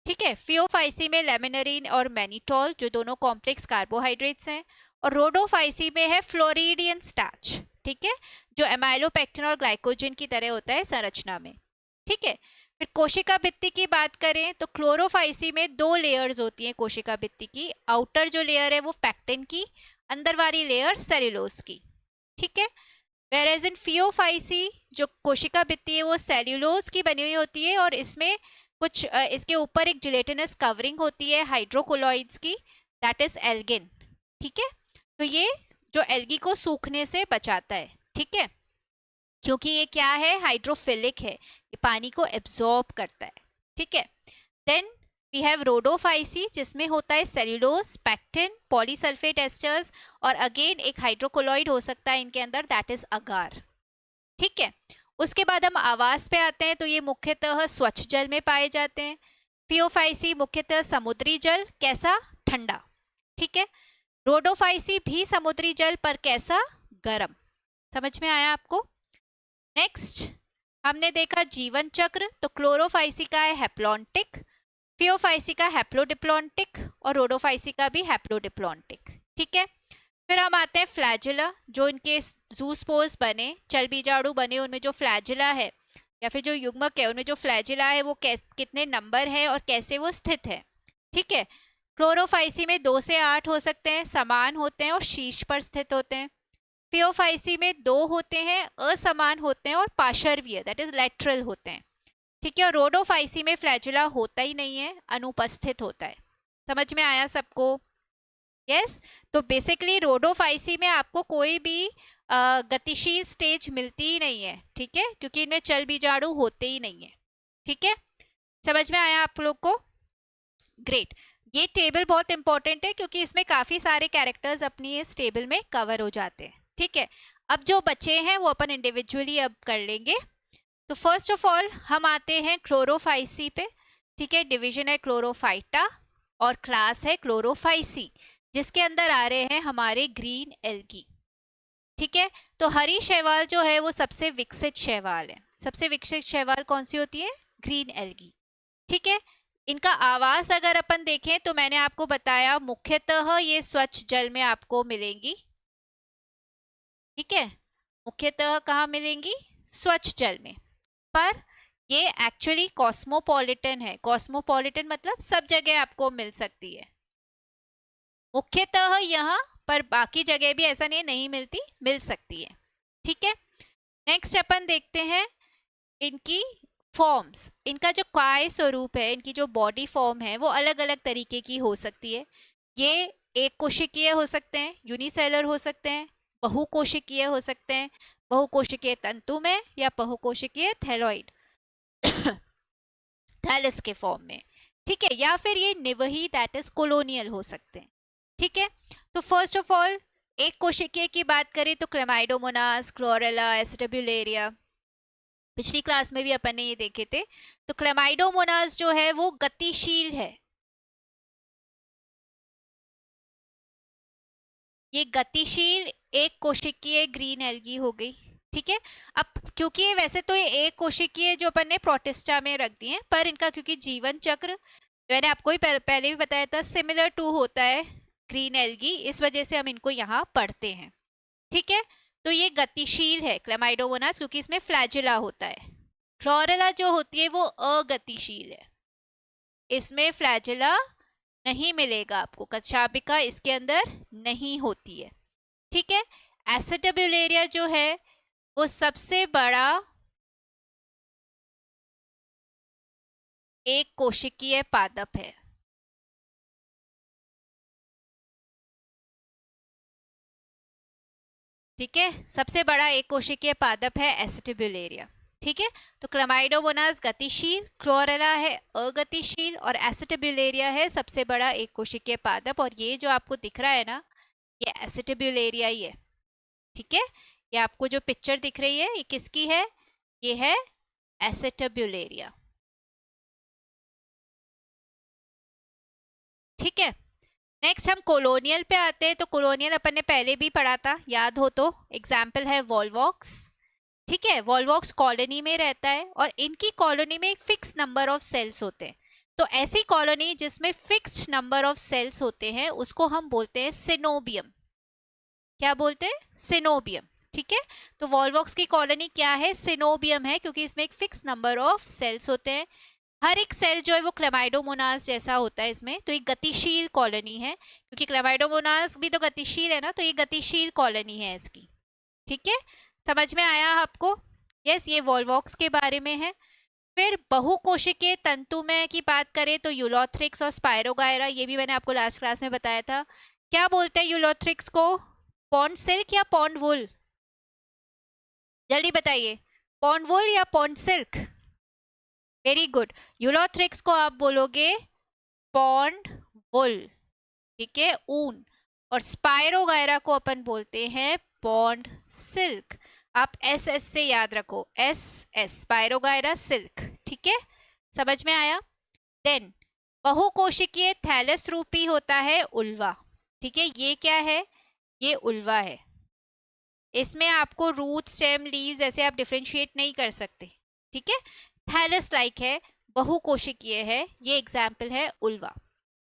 ठीक है, फियोफाइसी में लेमिनरीन और मैनिटोल जो दोनों कॉम्प्लेक्स कार्बोहाइड्रेट्स हैं, और रोडोफाइसी में है फ्लोरिडियन स्टार्च, ठीक है, जो एमाइलोपेक्टिन और ग्लाइकोजन की तरह होता है संरचना में। ठीक है, फिर कोशिका भित्ति की बात करें तो क्लोरोफाइसी में 2 लेयर्स होती हैं कोशिका भित्ति की, आउटर जो लेयर है वो पैक्टिन की, अंदर वाली लेयर सेल्यूलोज की। ठीक है, वेरेज इन फियोफाइसी जो कोशिका भित्ति है वो सेल्यूलोज की बनी हुई होती है और इसमें कुछ इसके ऊपर एक जिलेटिनस कवरिंग होती है हाइड्रोकोलॉइड्स की, दैट इज एल्गिन। ठीक है, तो ये जो एल्गी को सूखने से बचाता है। ठीक है, क्योंकि ये क्या है, हाइड्रोफिलिक है, ये पानी को एब्जॉर्ब करता है। ठीक है, देन वी हैव रोडोफाइसी जिसमें होता है सेल्यूलोज, पैक्टिन, पॉलीसल्फेट एस्टर्स और अगेन एक हाइड्रोकोलॉइड हो सकता है इनके अंदर, दैट इज अगार। ठीक है, उसके बाद हम आवास पे आते हैं तो ये मुख्यतः स्वच्छ जल में पाए जाते हैं। फियोफाइसी मुख्यतः समुद्री जल, कैसा, ठंडा। ठीक है, रोडोफाइसी भी समुद्री जल पर कैसा, गर्म। समझ में आया आपको? नेक्स्ट हमने देखा जीवन चक्र तो क्लोरोफाइसी का है हैप्लॉन्टिक, फियोफाइसी का हैप्लोडिप्लॉन्टिक और रोडोफाइसी का भी हैप्लोडिप्लॉन्टिक। ठीक है, फिर हम आते हैं फ्लैजिला, जो इनके जूस्पोर्स बने, चल बीजाणु बने, उनमें जो फ्लैजिला है या फिर जो युग्मक है उनमें जो फ्लैजिला है वो कितने नंबर है और कैसे वो स्थित है। ठीक है, क्लोरोफाइसी में 2 से 8 हो सकते हैं, समान होते हैं और शीर्ष पर स्थित होते हैं। फियोफाइसी में 2 होते हैं, असमान होते हैं और पार्श्वीय दैट इज लेटरल होते हैं। ठीक है, और रोडोफाइसी में फ्लैजिला होता ही नहीं है, अनुपस्थित होता है। समझ में आया सबको? यस, तो बेसिकली रोडोफाइसी में आपको कोई भी गतिशील स्टेज मिलती ही नहीं है। ठीक है, क्योंकि इनमें चल बीजाणु होते ही नहीं है। ठीक है, समझ में आया आप लोग को? ग्रेट, ये टेबल बहुत इंपॉर्टेंट है क्योंकि इसमें काफी सारे कैरेक्टर्स अपनी इस टेबल में कवर हो जाते हैं। ठीक है, अब जो बचे हैं वो अपन इंडिविजुअली अब कर लेंगे। तो फर्स्ट ऑफ ऑल हम आते हैं क्लोरोफाइसी पे। ठीक है, डिवीजन है क्लोरोफाइटा और क्लास है क्लोरोफाइसी, जिसके अंदर आ रहे हैं हमारे ग्रीन एल्गी। ठीक है, तो हरी शैवाल जो है वो सबसे विकसित शैवाल है। सबसे विकसित शैवाल कौन सी होती है? Green algae. ठीक है, इनका आवास अगर अपन देखें तो मैंने आपको बताया मुख्यतः ये स्वच्छ जल में आपको मिलेंगी। ठीक है, मुख्यतः कहाँ मिलेंगी? स्वच्छ जल में। पर ये एक्चुअली कॉस्मोपॉलिटन है। कॉस्मोपॉलिटन मतलब सब जगह आपको मिल सकती है, मुख्यतः यहाँ पर, बाकी जगह भी ऐसा नहीं नहीं मिलती, मिल सकती है। ठीक है, नेक्स्ट अपन देखते हैं इनकी फॉर्म्स। इनका जो काय स्वरूप है, इनकी जो बॉडी फॉर्म है वो अलग अलग तरीके की हो सकती है। ये एक कोशिकीय हो सकते हैं, यूनिसेलर हो सकते हैं, बहुकोशिकीय हो सकते हैं, बहुकोशिकीय तंतु में या बहुकोशिकीय थैलॉइड थैलस के फॉर्म में। ठीक है, या फिर ये निवही दैट इज कोलोनियल हो सकते हैं। ठीक है, तो फर्स्ट ऑफ ऑल एक कोशिकीय की बात करें तो क्लेमाइडोमोनास, क्लोरेला, एसिटाब्यूलेरिया, पिछली क्लास में भी अपन ने ये देखे थे। तो क्लेमाइडोमोनास जो है वो गतिशील है, ये गतिशील एक कोशिकीय ग्रीन एल्गी हो गई। ठीक है, अब क्योंकि ये वैसे तो ये एक कोशिकीय जो अपन ने प्रोटिस्टा में रख दिए, पर इनका क्योंकि जीवन चक्र मैंने आपको ही पहले भी बताया था सिमिलर टू होता है ग्रीन एल्गी, इस वजह से हम इनको यहाँ पढ़ते हैं। ठीक है, तो ये गतिशील है क्लेमाइडोमोनास क्योंकि इसमें फ्लैजिला होता है। क्लोरेला जो होती है वो अगतिशील है, इसमें फ्लैजिला नहीं मिलेगा आपको, कशाभिका इसके अंदर नहीं होती है, ठीक है। एसिटाब्यूलेरिया जो है वो सबसे बड़ा एक कोशिकीय पादप है, ठीक है, सबसे बड़ा एक कोशिकीय पादप है एसिटाब्यूलेरिया, ठीक है। तो क्लामाइडोमोनास गतिशील, क्लोरेला है अगतिशील और एसिटाब्यूलेरिया है सबसे बड़ा एक कोशिकीय पादप। और ये जो आपको दिख रहा है ना, ये एसिटाब्यूलेरिया ही है, ठीक है। ये आपको जो पिक्चर दिख रही है ये किसकी है, ये है एसिटाब्यूलेरिया, ठीक है। नेक्स्ट हम कोलोनियल पे आते हैं। तो कोलोनियल अपन ने पहले भी पढ़ा था, याद हो तो। एग्जाम्पल है वॉल्वॉक्स, ठीक है। वॉल्वॉक्स कॉलोनी में रहता है और इनकी कॉलोनी में एक फिक्स नंबर ऑफ सेल्स होते हैं। तो ऐसी कॉलोनी जिसमें फिक्स्ड नंबर ऑफ सेल्स होते हैं उसको हम बोलते हैं सिनोबियम। क्या बोलते हैं, सिनोबियम, ठीक है। तो वॉल्वॉक्स की कॉलोनी क्या है, सिनोबियम है, क्योंकि इसमें एक फिक्स नंबर ऑफ सेल्स होते हैं। हर एक सेल जो है वो क्लेमाइडोमोनास जैसा होता है इसमें, तो ये गतिशील कॉलोनी है, क्योंकि क्लेमाइडोमोनास भी तो गतिशील है ना, तो ये गतिशील कॉलोनी है इसकी, ठीक है। समझ में आया आपको? यस, ये वॉल्वॉक्स के बारे में है। फिर बहुकोशिकीय तंतुमय की बात करें तो यूलोथ्रिक्स और स्पायरोगायरा, ये भी मैंने आपको लास्ट क्लास में बताया था। क्या बोलते हैं यूलोथ्रिक्स को, पॉन्ड सिल्क या पॉन्ड वुल? जल्दी बताइए, पॉन्ड वुल या pond silk? Very good, Ulothrix को आप बोलोगे पॉन्ड वुल, ठीक है, ऊन। और स्पायरोगायरा को अपन बोलते हैं पॉन्ड सिल्क। आप एस एस से याद रखो, एस एस, स्पायरोगायरा सिल्क, ठीक है, समझ में आया। देन बहुकोशिकीय थैलस रूपी होता है उल्वा, ठीक है। ये क्या है, ये उल्वा है। इसमें आपको रूट, स्टेम, लीव्स ऐसे आप डिफरेंशिएट नहीं कर सकते, ठीक है। थैलस लाइक है, बहुकोशिकीय है, ये एग्जाम्पल है उल्वा,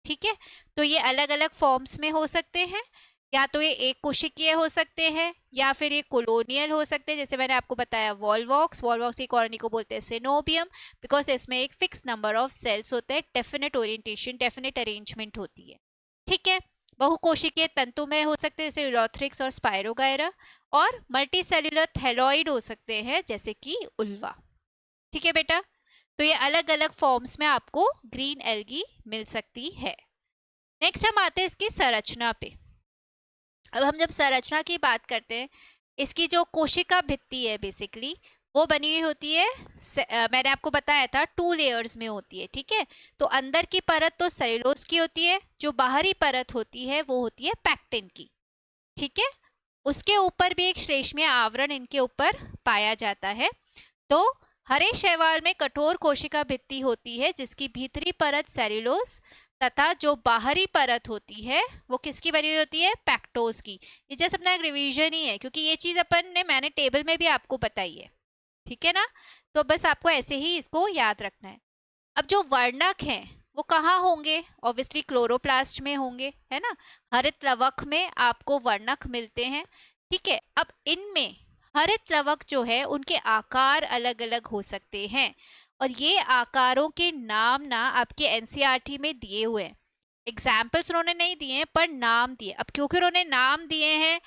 ठीक है। तो ये अलग अलग फॉर्म्स में हो सकते हैं, या तो ये एक कोशिकीय हो सकते हैं या फिर ये कोलोनियल हो सकते हैं। जैसे मैंने आपको बताया वॉल्वॉक्स, वॉल्वॉक्स की कॉलोनी को बोलते हैं सिनोबियम, बिकॉज इसमें एक फिक्स नंबर ऑफ सेल्स होते हैं, डेफिनेट ओरिएंटेशन, डेफिनेट अरेंजमेंट होती है, ठीक है। बहुकोशिकीय तंतुमय हो सकते हैं जैसे यूलोथ्रिक्स और स्पायरोगायरा, और मल्टी सेल्यूलर थैलॉइड हो सकते हैं जैसे कि उल्वा, ठीक है बेटा। तो ये अलग अलग फॉर्म्स में आपको ग्रीन एल्गी मिल सकती है। नेक्स्ट हम आते हैं इसकी संरचना पे। अब हम जब संरचना की बात करते हैं, इसकी जो कोशिका भित्ति है बेसिकली वो बनी हुई होती है, मैंने आपको बताया था 2 लेयर्स में होती है, ठीक है। तो अंदर की परत तो सेलुलोज की होती है, जो बाहरी परत होती है वो होती है पैक्टिन की, ठीक है। उसके ऊपर भी एक श्लेष्मीय आवरण इनके ऊपर पाया जाता है। तो हरे शैवाल में कठोर कोशिका भित्ति होती है जिसकी भीतरी परत सेल्यूलोज तथा जो बाहरी परत होती है वो किसकी बनी हुई होती है, पैक्टोज की। ये जैसे अपना एक रिवीजन ही है, क्योंकि ये चीज अपन ने मैंने टेबल में भी आपको बताई है, ठीक है ना। तो बस आपको ऐसे ही इसको याद रखना है। अब जो वर्णक हैं वो कहाँ होंगे, ऑब्वियसली क्लोरोप्लास्ट में होंगे, है ना। हरित लवक में आपको वर्णक मिलते हैं, ठीक है। अब इनमें हरित लवक जो है उनके आकार अलग अलग हो सकते हैं, और ये आकारों के नाम ना आपके एनसीईआरटी में दिए हुए हैं। एग्जाम्पल्स उन्होंने नहीं दिए हैं पर नाम दिए। अब क्योंकि उन्होंने नाम दिए हैं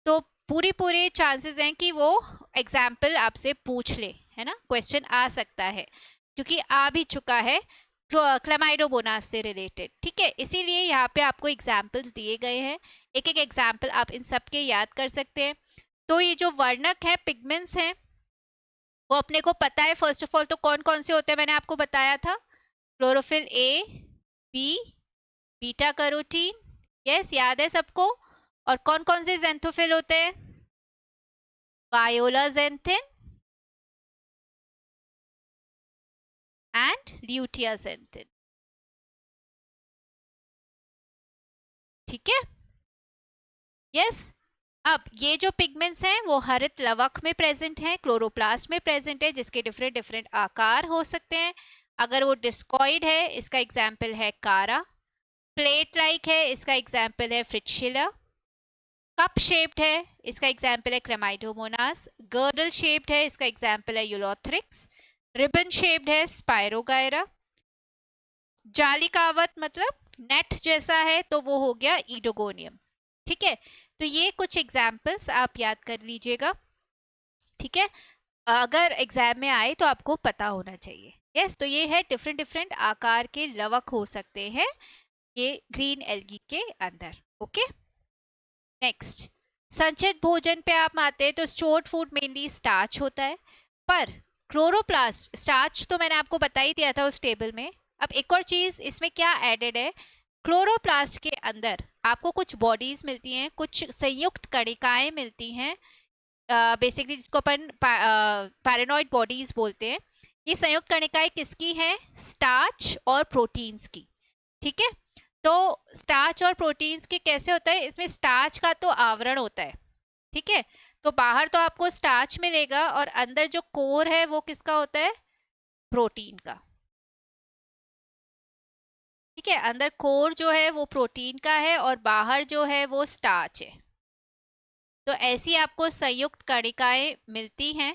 तो पूरे चांसेस हैं कि वो एग्जाम्पल आपसे पूछ ले, है ना, क्वेश्चन आ सकता है, क्योंकि आ भी चुका है क्लेमाइडोमोनास से रिलेटेड, ठीक है। इसीलिए यहाँ पे आपको एग्जाम्पल्स दिए गए हैं, एक एक एग्जाम्पल आप इन सब के याद कर सकते हैं। तो ये जो वर्णक है, पिगमेंट्स हैं, वो अपने को पता है फर्स्ट ऑफ ऑल तो कौन कौन से होते हैं, मैंने आपको बताया था, chlorophyll A, B, beta carotene, yes याद है सबको। और कौन कौन से ज़ैंथोफिल होते हैं, voila xanthine and lutea xanthine, ठीक है, यस। अब ये जो पिगमेंट्स हैं वो हरित लवक में प्रेजेंट हैं, क्लोरोप्लास्ट में प्रेजेंट है, जिसके डिफरेंट डिफरेंट आकार हो सकते हैं। अगर वो डिस्कॉइड है इसका एग्जाम्पल है कारा, प्लेट लाइक है इसका एग्जाम्पल है फ्रिट्शिला, कप शेप्ड है इसका एग्जाम्पल है क्लेमाइडोमोनास, गर्डल शेप्ड है इसका एग्जाम्पल है यूलोथ्रिक्स, रिबन शेप्ड है स्पायरोगायरा, जालिकावत मतलब नेट जैसा है तो वो हो गया ईडोगोनियम। ठीक है, तो ये कुछ एग्जाम्पल्स आप याद कर लीजिएगा। ठीक है, अगर एग्जाम में आए तो आपको पता होना चाहिए। यस, तो ये है डिफरेंट डिफरेंट आकार के लवक हो सकते हैं ये ग्रीन एल्गी के अंदर। ओके, नेक्स्ट, संचित भोजन पे आप आते हैं तो स्टोर्ड फूड मेनली स्टार्च होता है, पर क्लोरोप्लास्ट, स्टार्च तो मैंने आपको बता ही दिया था उस टेबल में। अब एक और चीज इसमें क्या एडेड है, क्लोरोप्लास्ट के अंदर आपको कुछ बॉडीज मिलती हैं, कुछ संयुक्त कणिकाएं मिलती हैं, बेसिकली जिसको अपन पैरानॉइड बॉडीज बोलते हैं। ये संयुक्त कणिकाएं किसकी हैं, स्टार्च और प्रोटीन्स की। ठीक है, तो स्टार्च और प्रोटीन्स के कैसे होता है, इसमें स्टार्च का तो आवरण होता है। ठीक है, तो बाहर तो आपको स्टार्च मिलेगा और अंदर जो कोर है वो किसका होता है, प्रोटीन का। ठीक है, अंदर कोर जो है वो प्रोटीन का है और बाहर जो है वो स्टार्च है। तो ऐसी आपको संयुक्त कणिकाएं मिलती हैं।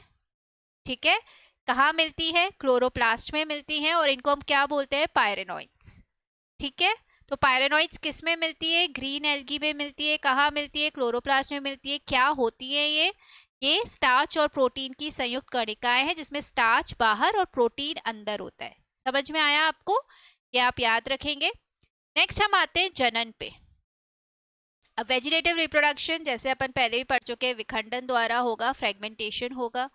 ठीक है, कहाँ मिलती है, क्लोरोप्लास्ट में मिलती हैं और इनको हम क्या बोलते हैं, पायरेनॉइड्स। ठीक है, तो पायरेनॉइड्स किस में मिलती है, ग्रीन एल्गी में मिलती है। कहाँ मिलती है, क्लोरोप्लास्ट में मिलती है। क्या होती है ये स्टार्च और प्रोटीन की संयुक्त कणिकाएं हैं, जिसमें स्टार्च बाहर और प्रोटीन अंदर होता है। समझ में आया आपको, ये आप याद रखेंगे। नेक्स्ट हम आते हैं जनन पे। अब वेजिटेटिव रिप्रोडक्शन जैसे अपन पहले भी पढ़ चुके हैं, विखंडन द्वारा होगा, फ्रेगमेंटेशन होगा।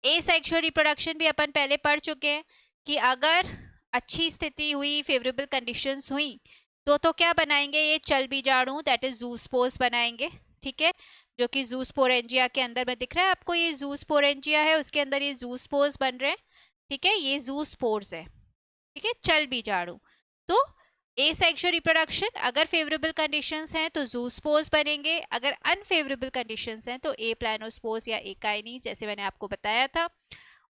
एसेक्सुअल रिप्रोडक्शन भी अपन पहले पढ़ चुके हैं कि अगर अच्छी स्थिति हुई, फेवरेबल कंडीशंस हुई तो क्या बनाएंगे, ये चल बीजाणु, दैट इज जूस्पोर्स बनाएंगे। ठीक है, जो कि जूस्पोरेंजिया के अंदर में दिख रहा है आपको, ये जूस्पोरेंजिया है, उसके अंदर ये जूस्पोर्स बन रहे हैं। ठीक है, ये जूस्पोर्स है। ठीक है, चल बीजाणु। तो एसेक्सुअल रिप्रोडक्शन, अगर फेवरेबल कंडीशंस हैं तो जूस्पोर्स बनेंगे, अगर अनफेवरेबल कंडीशंस हैं तो ए प्लानोस्पोर्स या एकाइनी, जैसे मैंने आपको बताया था।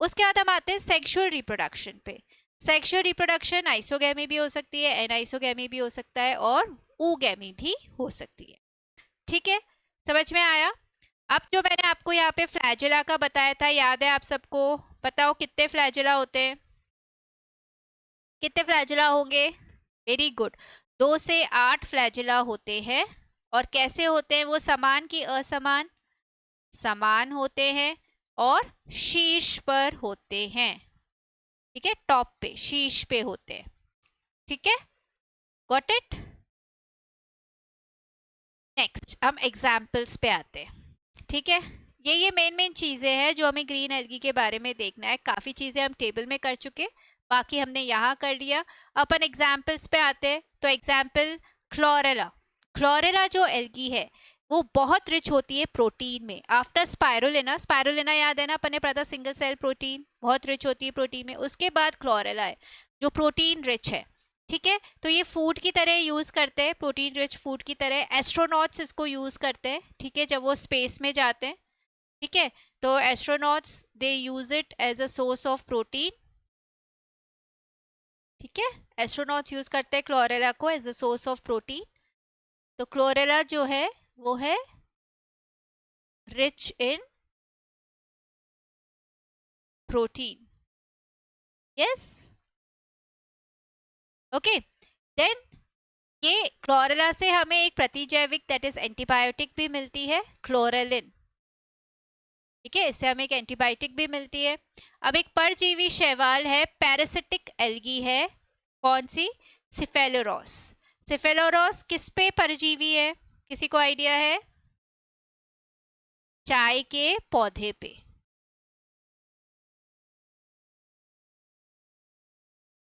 उसके बाद हम आते हैं सेक्सुअल रिप्रोडक्शन पे। सेक्सुअल रिप्रोडक्शन आइसोगैमी भी हो सकती है, एनाइसोगैमी भी हो सकता है और ऊगैमी भी हो सकती है। ठीक है, समझ में आया। अब जो मैंने आपको यहाँ पे फ्लैजेला का बताया था, याद है आप सबको, बताओ कितने फ्लैजेला होते हैं, कितने फ्लैजेला होंगे, वेरी गुड, 2 से 8 फ्लैजेला होते हैं। और कैसे होते हैं वो, समान की असमान, समान होते हैं और शीर्ष पर होते हैं। ठीक है, टॉप पे, शीर्ष पे होते हैं। ठीक है, गॉट इट। नेक्स्ट हम एग्जाम्पल्स पे आते हैं। ठीक है, ये मेन चीजें हैं जो हमें ग्रीन एल्गी के बारे में देखना है। काफी चीजें हम टेबल में कर चुके, बाकी हमने यहाँ कर लिया। अपन एग्जाम्पल्स पे आते हैं। तो एग्जाम्पल क्लोरेला। क्लोरेला जो एल्गी है वो बहुत रिच होती है प्रोटीन में। आफ्टर स्पायरुलिना, स्पायरुलिना याद है ना, अपन ने पढ़ा था, सिंगल सेल प्रोटीन, बहुत रिच होती है प्रोटीन में। उसके बाद क्लोरेला है जो प्रोटीन रिच है। ठीक है, तो ये फूड की तरह यूज करते हैं, प्रोटीन रिच फूड की तरह। एस्ट्रोनॉट्स इसको यूज करते हैं। ठीक है, जब वो स्पेस में जाते हैं। ठीक है, तो astronauts they use it as a source of protein. ठीक है, एस्ट्रोनॉट्स यूज करते हैं क्लोरेला को as a source of protein. तो क्लोरेला जो है वो है rich in protein. Yes, okay. Then ये क्लोरेला से हमें एक प्रतिजैविक दैट इज एंटीबायोटिक भी मिलती है, क्लोरेलिन। ठीक है, इससे हमें एक एंटीबायोटिक भी मिलती है। अब एक परजीवी शैवाल है, पैरासिटिक एल्गी है, कौन सी, सिफेलोरॉस। सिफेलोरॉस किस पे परजीवी है, किसी को आइडिया है, चाय के पौधे पे।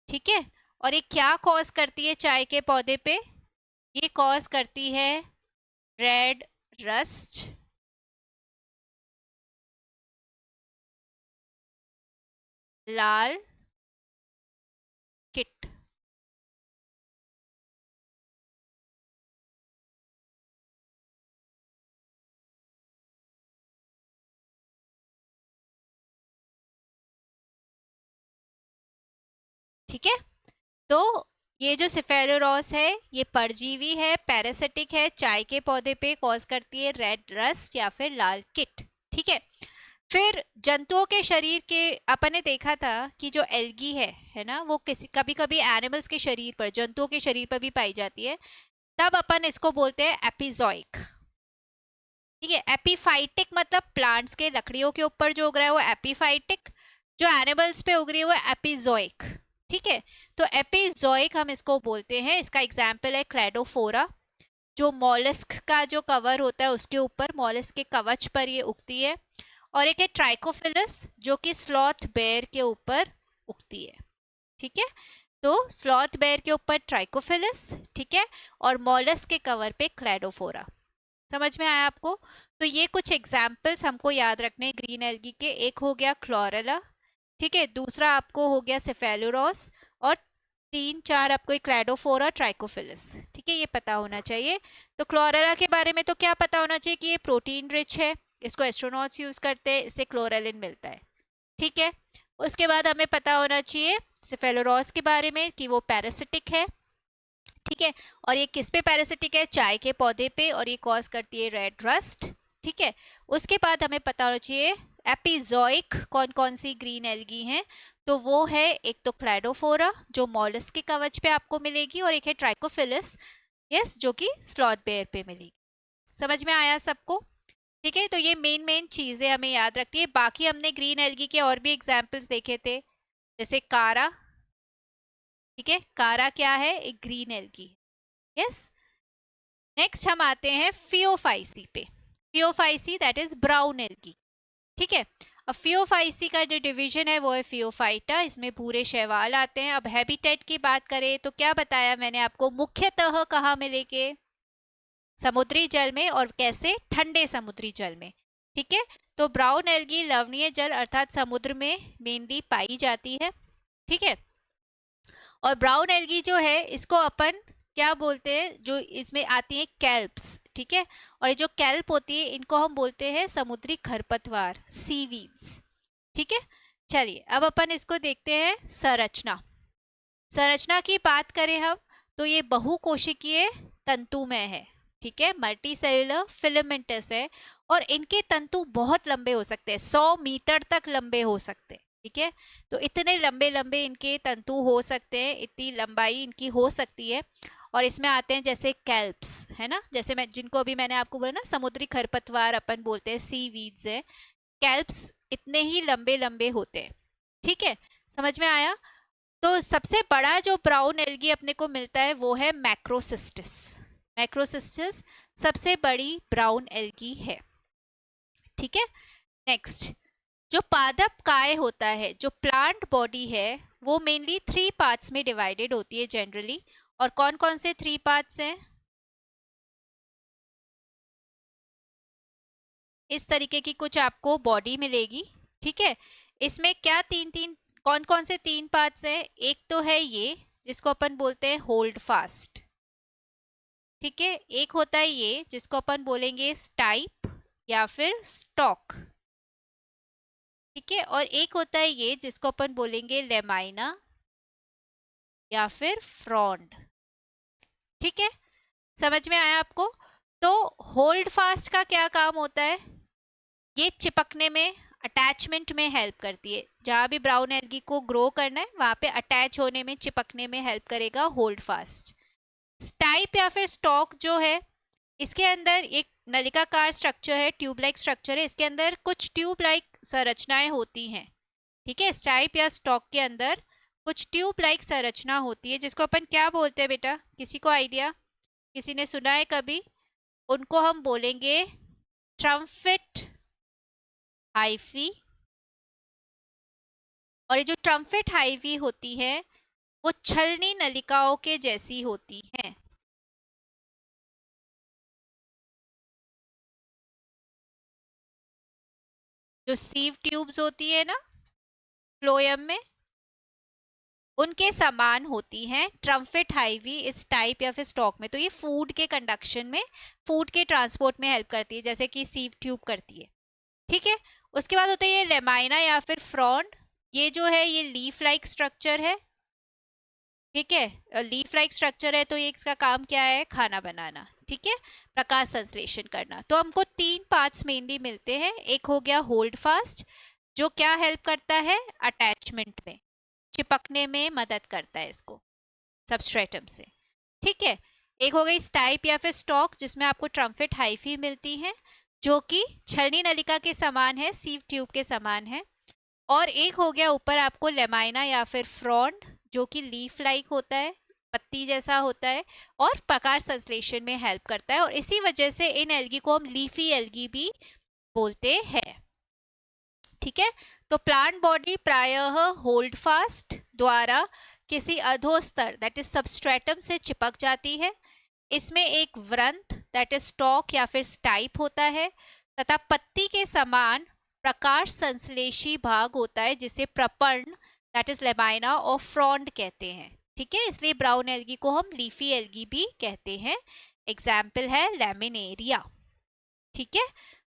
ठीक है, और ये क्या कॉज करती है चाय के पौधे पे, ये कॉज करती है रेड रस्ट, लाल किट। ठीक है, तो ये जो सिफेलोरॉस है ये परजीवी है, पैरासिटिक है, चाय के पौधे पे कॉज करती है रेड रस्ट या फिर लाल किट। ठीक है, फिर जंतुओं के शरीर के अपन ने देखा था कि जो एल्गी है ना, वो किसी कभी कभी एनिमल्स के शरीर पर, जंतुओं के शरीर पर भी पाई जाती है। तब अपन इसको बोलते हैं एपिजोइक। ठीक है, एपीफाइटिक मतलब प्लांट्स के लकड़ियों के ऊपर जो उग रहा है वो एपीफाइटिक, जो एनिमल्स पे उग रही है वो एपिजोइक। ठीक है, तो एपिजोइक हम इसको बोलते हैं। इसका एग्जाम्पल है क्लैडोफोरा, जो मॉलस्क का जो कवर होता है उसके ऊपर, मॉलस्क के कवच पर ये उगती है। और एक है ट्राइकोफिलस, जो कि स्लॉथ बेयर के ऊपर उगती है। ठीक है, तो स्लॉथ बेयर के ऊपर ट्राइकोफिलस, ठीक है, और मॉलस्क के कवर पे क्लैडोफोरा। समझ में आया आपको? तो ये कुछ एग्जाम्पल्स हमको याद रखने ग्रीन एल्गी के। एक हो गया क्लोरेला, ठीक है, दूसरा आपको हो गया सेफेलोरॉस, और 3 4 आपको क्लैडोफोरा, ट्राइकोफिलस। ठीक है, ये पता होना चाहिए। तो क्लोरेला के बारे में तो क्या पता होना चाहिए कि ये प्रोटीन रिच है, इसको एस्ट्रोनॉट्स यूज करते हैं, इससे क्लोरेलिन मिलता है। ठीक है, उसके बाद हमें पता होना चाहिए सेफेलोरॉस के बारे में कि वो पैरासिटिक है। ठीक है, और ये किस पे पैरासिटिक है? चाय के पौधे पे, और ये कॉज करती है रेड रस्ट। ठीक है, उसके बाद हमें पता होना चाहिए एपिजोइक कौन कौन सी ग्रीन एल्गी हैं। तो वो है एक तो क्लैडोफोरा, जो मॉलस्क के कवच पे आपको मिलेगी, और एक है ट्राइकोफिलस, यस, जो कि स्लॉथ बेयर पे मिलेगी। समझ में आया सबको? ठीक है, तो ये मेन मेन चीजें हमें याद रखनी है। बाकी हमने ग्रीन एल्गी के और भी एग्जाम्पल्स देखे थे, जैसे कारा। ठीक है, कारा क्या है? एक ग्रीन एल्गी। यस, नेक्स्ट हम आते हैं फियोफाइसी पे। Phaeophyceae that is brown algae. ठीक है, अब फियोफाइसी का जो डिवीजन है वो है फियोफाइटा, इसमें पूरे शैवाल आते हैं। अब हैबिटेट की बात करें तो क्या बताया मैंने आपको, मुख्यतः कहाँ मिलेंगे? समुद्री जल में, और कैसे? ठंडे समुद्री जल में। ठीक है, तो ब्राउन एल्गी लवणीय जल अर्थात समुद्र में मेनली पाई जाती है। ठीक है, और ब्राउन एल्गी जो है इसको अपन क्या बोलते हैं? जो इसमें आती है कैल्प्स। ठीक है, और ये जो कैल्प होती है इनको हम बोलते हैं समुद्री खरपतवार, सीवीड्स। ठीक है, चलिए अब अपन इसको देखते हैं संरचना। संरचना की बात करें हम तो ये बहुकोशिकीय तंतुमय है। ठीक है, मल्टी सेल्यूलर फिलामेंटस है, और इनके तंतु बहुत लंबे हो सकते हैं, 100 मीटर तक लंबे हो सकते हैं। ठीक है, तो इतने लंबे लंबे इनके तंतु हो सकते हैं, इतनी लंबाई इनकी हो सकती है। और इसमें आते हैं जैसे कैल्प्स, है ना, जैसे मैं जिनको अभी मैंने आपको बोला ना समुद्री खरपतवार अपन बोलते हैं, सी वीड्स है, कैल्प्स इतने ही लंबे लंबे होते हैं। ठीक है, समझ में आया? तो सबसे बड़ा जो ब्राउन एल्गी अपने को मिलता है वो है मैक्रोसिस्टिस। मैक्रोसिस्टिस सबसे बड़ी ब्राउन एल्गी है। ठीक है, नेक्स्ट, जो पादप काय होता है, जो प्लांट बॉडी है, वो मेनली 3 पार्ट्स में डिवाइडेड होती है जनरली। और कौन कौन से 3 पार्ट्स हैं? इस तरीके की कुछ आपको बॉडी मिलेगी। ठीक है, इसमें क्या तीन तीन कौन कौन से 3 पार्ट्स हैं? एक तो है ये जिसको अपन बोलते हैं होल्ड फास्ट। ठीक है, एक होता है ये जिसको अपन बोलेंगे स्टाइप या फिर स्टॉक। ठीक है, और एक होता है ये जिसको अपन बोलेंगे लेमाइना या फिर फ्रॉन्ड। ठीक है, समझ में आया आपको? तो होल्ड फास्ट का क्या काम होता है? ये चिपकने में, अटैचमेंट में हेल्प करती है। जहां भी ब्राउन एल्गी को ग्रो करना है वहां पे अटैच होने में, चिपकने में हेल्प करेगा होल्ड फास्ट। स्टाइप या फिर स्टॉक जो है, इसके अंदर एक नलिकाकार स्ट्रक्चर है, ट्यूब लाइक स्ट्रक्चर है, इसके अंदर कुछ ट्यूब लाइक संरचनाएं होती हैं। ठीक है, स्टाइप या स्टॉक के अंदर कुछ ट्यूब लाइक संरचना होती है, जिसको अपन क्या बोलते हैं बेटा? किसी को आइडिया? किसी ने सुना है कभी? उनको हम बोलेंगे ट्रम्फिट हाइफी। और ये जो ट्रम्फिट हाइवी होती है वो छलनी नलिकाओं के जैसी होती हैं। जो सीव ट्यूब्स होती है ना फ्लोएम में, उनके समान होती हैं ट्रम्फिट हाइवी इस टाइप या फिर स्टॉक में। तो ये फूड के कंडक्शन में, फूड के ट्रांसपोर्ट में हेल्प करती है, जैसे कि सीव ट्यूब करती है। ठीक है, उसके बाद होता है ये लेमाइना या फिर फ्रॉन्ड। ये जो है ये लीफ लाइक स्ट्रक्चर है। ठीक है, लीफ लाइक स्ट्रक्चर है, तो ये इसका काम क्या है? खाना बनाना। ठीक है, प्रकाश संश्लेषण करना। तो हमको 3 पार्ट्स मेनली मिलते हैं। एक हो गया होल्ड फास्ट, जो क्या हेल्प करता है, अटैचमेंट में, चिपकने में मदद करता है इसको सबस्ट्रेटम से। ठीक है, एक हो गई स्टाइप या फिर स्टॉक, जिसमें आपको ट्रम्फेट हाइफी मिलती है, जो कि छलनी नलिका के समान है, सीव ट्यूब के समान है। और एक हो गया ऊपर आपको लेमाइना या फिर फ्रॉन्ड, जो कि लीफ लाइक होता है, पत्ती जैसा होता है और प्रकाश संश्लेषण में हेल्प करता है, और इसी वजह से इन एल्गी को हम लीफी एल्गी भी बोलते हैं। ठीक है, तो प्लांट बॉडी प्रायः होल्ड फास्ट द्वारा किसी अधोस्तर दैट इज सबस्ट्रेटम से चिपक जाती है। इसमें एक वृंत दैट इज स्टॉक या फिर स्टाइप होता है, तथा पत्ती के समान प्रकाश संश्लेषी भाग होता है, जिसे प्रपर्ण दैट इज लेमाइना और फ्रॉन्ड कहते हैं। ठीक है, इसलिए ब्राउन एल्गी को हम लीफी एल्गी भी कहते हैं। एग्जाम्पल है लैमिनेरिया। ठीक है,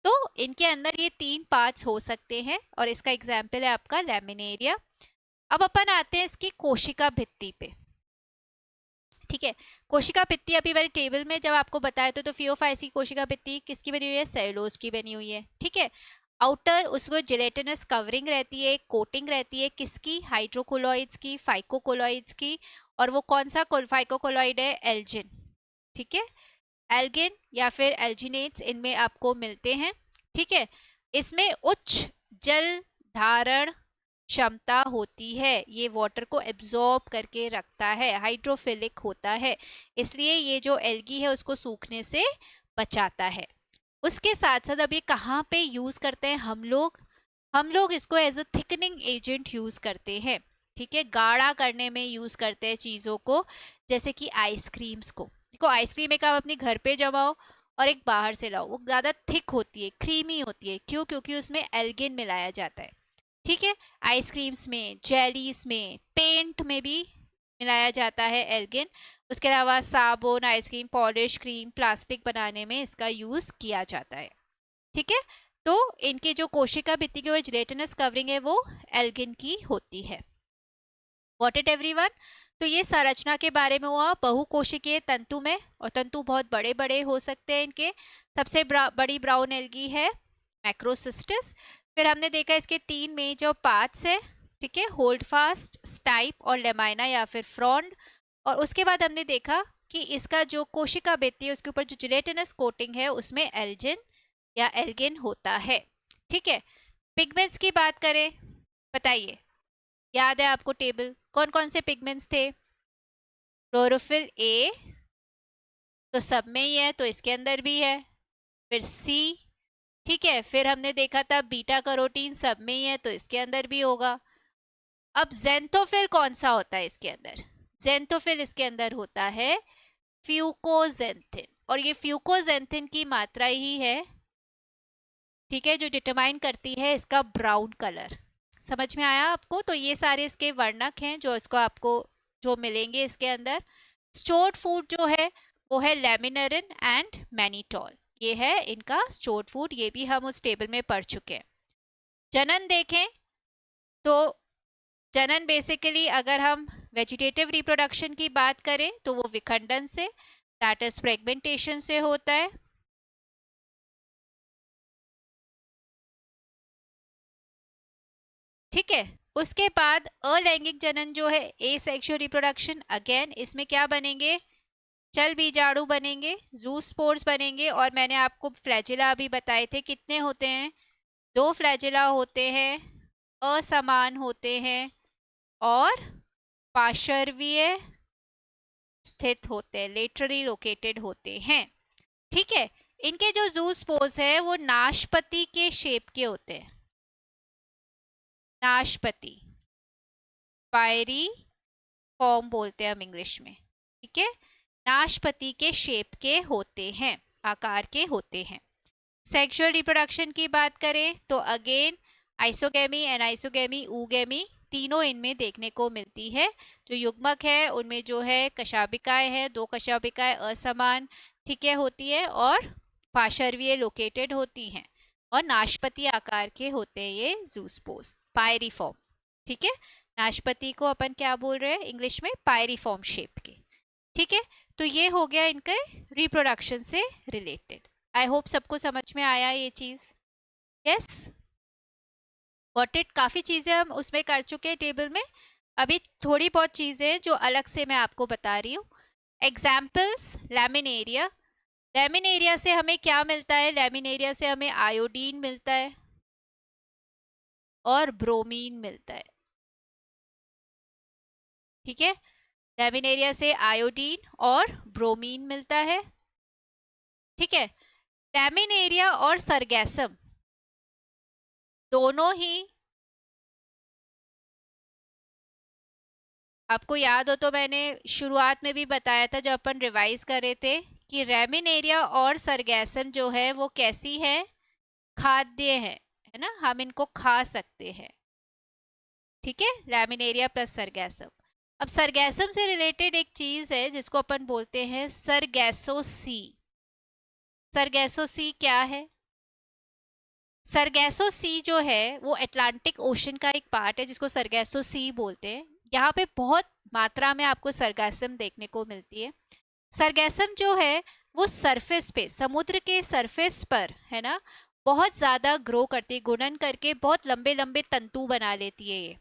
तो इनके अंदर ये 3 पार्ट्स हो सकते हैं, और इसका एग्जाम्पल है आपका लैमिनेरिया। अब अपन आते हैं इसकी कोशिका भित्ति पे। ठीक है, कोशिका भित्ति अभी मैंने टेबल में जब आपको बताया तो फियोफाइट्स की कोशिका भित्ति किसकी बनी हुई है, सेलुलोज की बनी हुई है। ठीक है, आउटर उसको जिलेटिनस कवरिंग रहती है, कोटिंग रहती है, किसकी, हाइड्रोकोलॉइड्स की, फाइकोकोलॉइड्स की, और वो कौन सा फाइकोकोलॉइड है, एल्जिन। ठीक है, एल्गिन या फिर एल्जिनेट्स इनमें आपको मिलते हैं। ठीक है, इसमें उच्च जल धारण क्षमता होती है, ये वाटर को एब्जॉर्ब करके रखता है, हाइड्रोफिलिक होता है, इसलिए ये जो एल्गी है उसको सूखने से बचाता है। उसके साथ साथ अब ये कहाँ पे यूज करते हैं हम लोग इसको as a thickening agent use करते हैं। ठीक है, गाढ़ा करने में यूज करते हैं चीजों को, जैसे कि आइसक्रीम्स को। देखो आइसक्रीम एक आप अपने घर पे जमाओ और एक बाहर से लाओ, वो ज्यादा थिक होती है, क्रीमी होती है, क्यों, क्योंकि उसमें एल्गिन मिलाया जाता है। ठीक है, आइसक्रीम्स में, जेलीज में, पेंट में भी मिलाया जाता है एल्गिन। उसके अलावा साबुन, आइसक्रीम, पॉलिश, क्रीम, प्लास्टिक बनाने में इसका यूज किया जाता है। ठीक है, तो इनके जो कोशिका भित्ति की और जिलेटिनस कवरिंग है वो एल्गिन की होती है। वॉट इट एवरीवन, तो ये संरचना के बारे में हुआ बहुकोशिकीय तंतु में, और तंतु बहुत बड़े बड़े हो सकते हैं इनके। सबसे बड़ी ब्राउन एल्गी है मैक्रोसिस्टिस। फिर हमने देखा इसके 3 मेजर पार्ट्स है। ठीक है, होल्ड फास्ट, स्टाइप और लेमाइना या फिर फ्रॉन्ड। और उसके बाद हमने देखा कि इसका जो कोशिका भित्ति है उसके ऊपर जो जिलेटिनस कोटिंग है उसमें एल्जिन या एल्गिन होता है। ठीक है, पिगमेंट्स की बात करें, बताइए, याद है आपको टेबल, कौन कौन से पिगमेंट्स थे, क्लोरोफिल ए तो सब में ही है, तो इसके अंदर भी है। फिर सी, ठीक है, फिर हमने देखा था बीटा कैरोटीन सब में ही है, तो इसके अंदर भी होगा। अब जेंथोफिल कौन सा होता है इसके अंदर, जेंथोफिल इसके अंदर होता है फ्यूकोजेंथिन, और ये फ्यूकोजेंथिन की मात्रा ही है, ठीक है, जो डिटरमाइन करती है इसका ब्राउन कलर। समझ में आया आपको, तो ये सारे इसके वर्णक हैं जो इसको आपको जो मिलेंगे इसके अंदर। स्टोर्ड फूड जो है वो है लेमिनरिन एंड मैनिटॉल, ये है इनका स्टोर्ड फूड, ये भी हम उस टेबल में पढ़ चुके हैं। जनन देखें तो जनन बेसिकली अगर हम वेजिटेटिव रिप्रोडक्शन की बात करें तो वो विखंडन से, दैट इज फ्रेगमेंटेशन से होता है। ठीक है, उसके बाद अलैंगिक जनन जो है एसेक्सुअल रिप्रोडक्शन, अगेन इसमें क्या बनेंगे, चल बीजाणु बनेंगे, जूस्पोर्स बनेंगे, और मैंने आपको फ्लैजिला अभी बताए थे कितने होते हैं, 2 फ्लैजिला होते हैं, असमान होते हैं और पार्श्वीय स्थित होते हैं, लेटरली लोकेटेड होते हैं। ठीक है, इनके जो जूस्पोर्स है वो नाशपति के शेप के होते हैं, नाशपति, पायरी फॉर्म बोलते हैं हम इंग्लिश में। ठीक है, नाशपति के शेप के होते हैं, आकार के होते हैं। सेक्सुअल रिप्रोडक्शन की बात करें तो अगेन आइसोगेमी, एनाइसोगेमी, ऊगेमी तीनों इनमें देखने को मिलती है। जो युग्मक है उनमें जो है कशाबिकाएं हैं, 2 कशाबिकाएं असमान, ठीक है, होती है और पार्श्वीय लोकेटेड होती हैं, और नाशपति आकार के होते हैं ये जूस्पोर्स, पायरीफॉर्म। ठीक है, नाशपति को अपन क्या बोल रहे हैं इंग्लिश में, पायरीफॉर्म शेप के। ठीक है, तो ये हो गया इनके रिप्रोडक्शन से रिलेटेड। आई होप सबको समझ में आया ये चीज़। Yes, got it. काफ़ी चीज़ें हम उसमें कर चुके हैं टेबल में, अभी थोड़ी बहुत चीज़ें जो अलग से मैं आपको बता रही हूँ। Examples, laminaria. लैमिनेरिया से हमें क्या मिलता है? लैमिनेरिया से हमें आयोडीन मिलता है और ब्रोमीन मिलता है। ठीक है, लैमिनेरिया से आयोडीन और ब्रोमीन मिलता है। ठीक है, लैमिनेरिया और सरगैसम दोनों ही, आपको याद हो तो मैंने शुरुआत में भी बताया था जब अपन रिवाइज कर रहे थे कि लैमिनेरिया और सरगैसम जो है वो कैसी है? खाद्य है ना, हम इनको खा सकते हैं। ठीक है, लैमिनेरिया प्लस सरगैसम। अब सरगैसम से रिलेटेड एक चीज है जिसको अपन बोलते हैं सरगैसोसी। सरगैसोसी क्या है? सरगैसो सी जो है वो अटलांटिक ओशन का एक पार्ट है जिसको सरगैसो सी बोलते हैं। यहाँ पे बहुत मात्रा में आपको सरगैसम देखने को मिलती है। सरगैसम जो है वो सरफेस पे, समुद्र के सरफेस पर है ना, बहुत ज़्यादा ग्रो करती है, गुणन करके बहुत लंबे लंबे तंतु बना लेती है। ये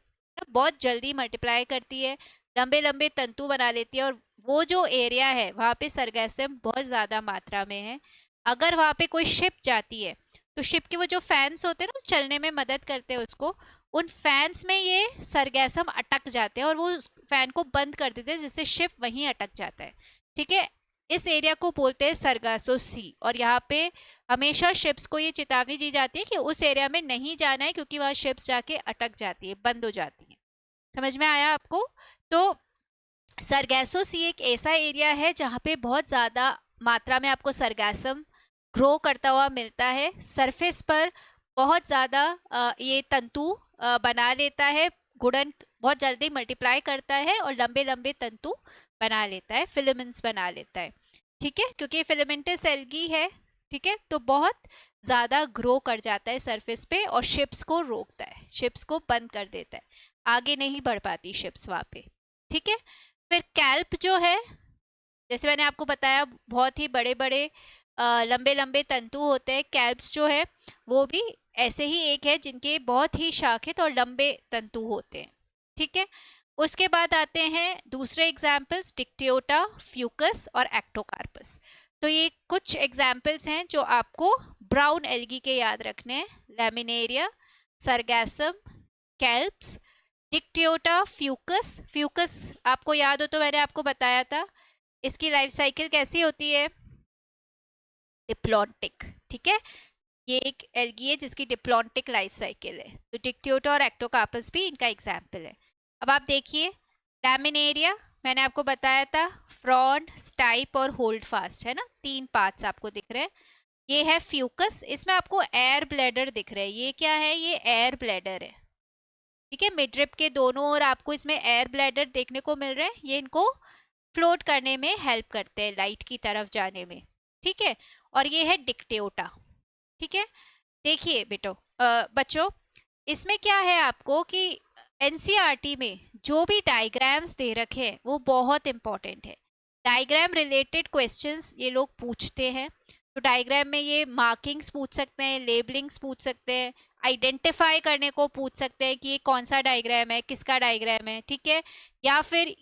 बहुत जल्दी मल्टीप्लाई करती है, लंबे लंबे तंतु बना लेती है, और वो जो एरिया है वहाँ पे सरगैसम बहुत ज़्यादा मात्रा में है। अगर वहाँ पे कोई शिप जाती है तो शिप के वो जो फैंस होते हैं ना, चलने में मदद करते हैं उसको, उन फैंस में ये सरगैसम अटक जाते हैं और वो उस फैन को बंद कर देते हैं जिससे शिप वहीं अटक जाता है। ठीक है, इस एरिया को बोलते हैं सरगासो सी, और यहाँ पे हमेशा शिप्स को ये चेतावनी दी जाती है कि उस एरिया में नहीं जाना है क्योंकि वहाँ शिप्स जाके अटक जाती है, बंद हो जाती है। समझ में आया आपको? तो सरगैसो सी एक ऐसा एरिया है जहाँ पे बहुत ज़्यादा मात्रा में आपको सरगैसम ग्रो करता हुआ मिलता है। सरफेस पर बहुत ज़्यादा ये तंतु बना लेता है, गुणन बहुत जल्दी मल्टीप्लाई करता है और लंबे लंबे तंतु बना लेता है, फिलामेंट्स बना लेता है। ठीक है, क्योंकि फिलामेंटस एल्गी है। ठीक है, तो बहुत ज़्यादा ग्रो कर जाता है सरफेस पे और शिप्स को रोकता है, शिप्स को बंद कर देता है, आगे नहीं बढ़ पाती शिप्स वहाँ पे। ठीक है, फिर कैल्प जो है, जैसे मैंने आपको बताया बहुत ही बड़े बड़े लंबे लंबे तंतु होते हैं। कैल्प्स जो है वो भी ऐसे ही एक है जिनके बहुत ही शाखित और लंबे तंतु होते हैं। ठीक है, उसके बाद आते हैं दूसरे एग्जाम्पल्स, डिक्टियोटा, फ्यूकस और एक्टोकार्पस। तो ये कुछ एग्जाम्पल्स हैं जो आपको ब्राउन एल्गी के याद रखने हैं। Laminaria, Sargassum, kelps, Dictyota, Fucus. Fucus आपको याद हो तो मैंने आपको बताया था इसकी लाइफ साइकिल कैसी होती है? डिप्लॉन्टिक। ठीक है, ये एक एल्गी है जिसकी डिप्लॉन्टिक लाइफ साइकिल है। तो डिक्टियोटा और एक्टोकार्पस भी इनका एग्जाम्पल है। अब आप देखिए लैमिनेरिया, मैंने आपको बताया था फ्रॉन्ड, स्टाइप और होल्ड फास्ट, है ना, 3 पार्ट्स आपको दिख रहे हैं। ये है फ्यूकस, इसमें आपको एयर ब्लैडर दिख रहा है। ये क्या है? ये एयर ब्लैडर है। ठीक है, मिडरिप के दोनों ओर आपको इसमें एयर ब्लैडर देखने को मिल रहे हैं। ये इनको फ्लोट करने में हेल्प करते हैं, लाइट की तरफ जाने में। ठीक है, और ये है डिक्टियोटा। ठीक है, देखिए बच्चों, इसमें क्या है आपको कि एनसीईआरटी में जो भी डायग्राम्स दे रखे हैं वो बहुत इंपॉर्टेंट है। डायग्राम रिलेटेड क्वेश्चंस ये लोग पूछते हैं। तो डायग्राम में ये मार्किंग्स पूछ सकते हैं, लेबलिंग्स पूछ सकते हैं, आइडेंटिफाई करने को पूछ सकते हैं कि ये कौन सा डायग्राम है, किसका डायग्राम है। ठीक है, या फिर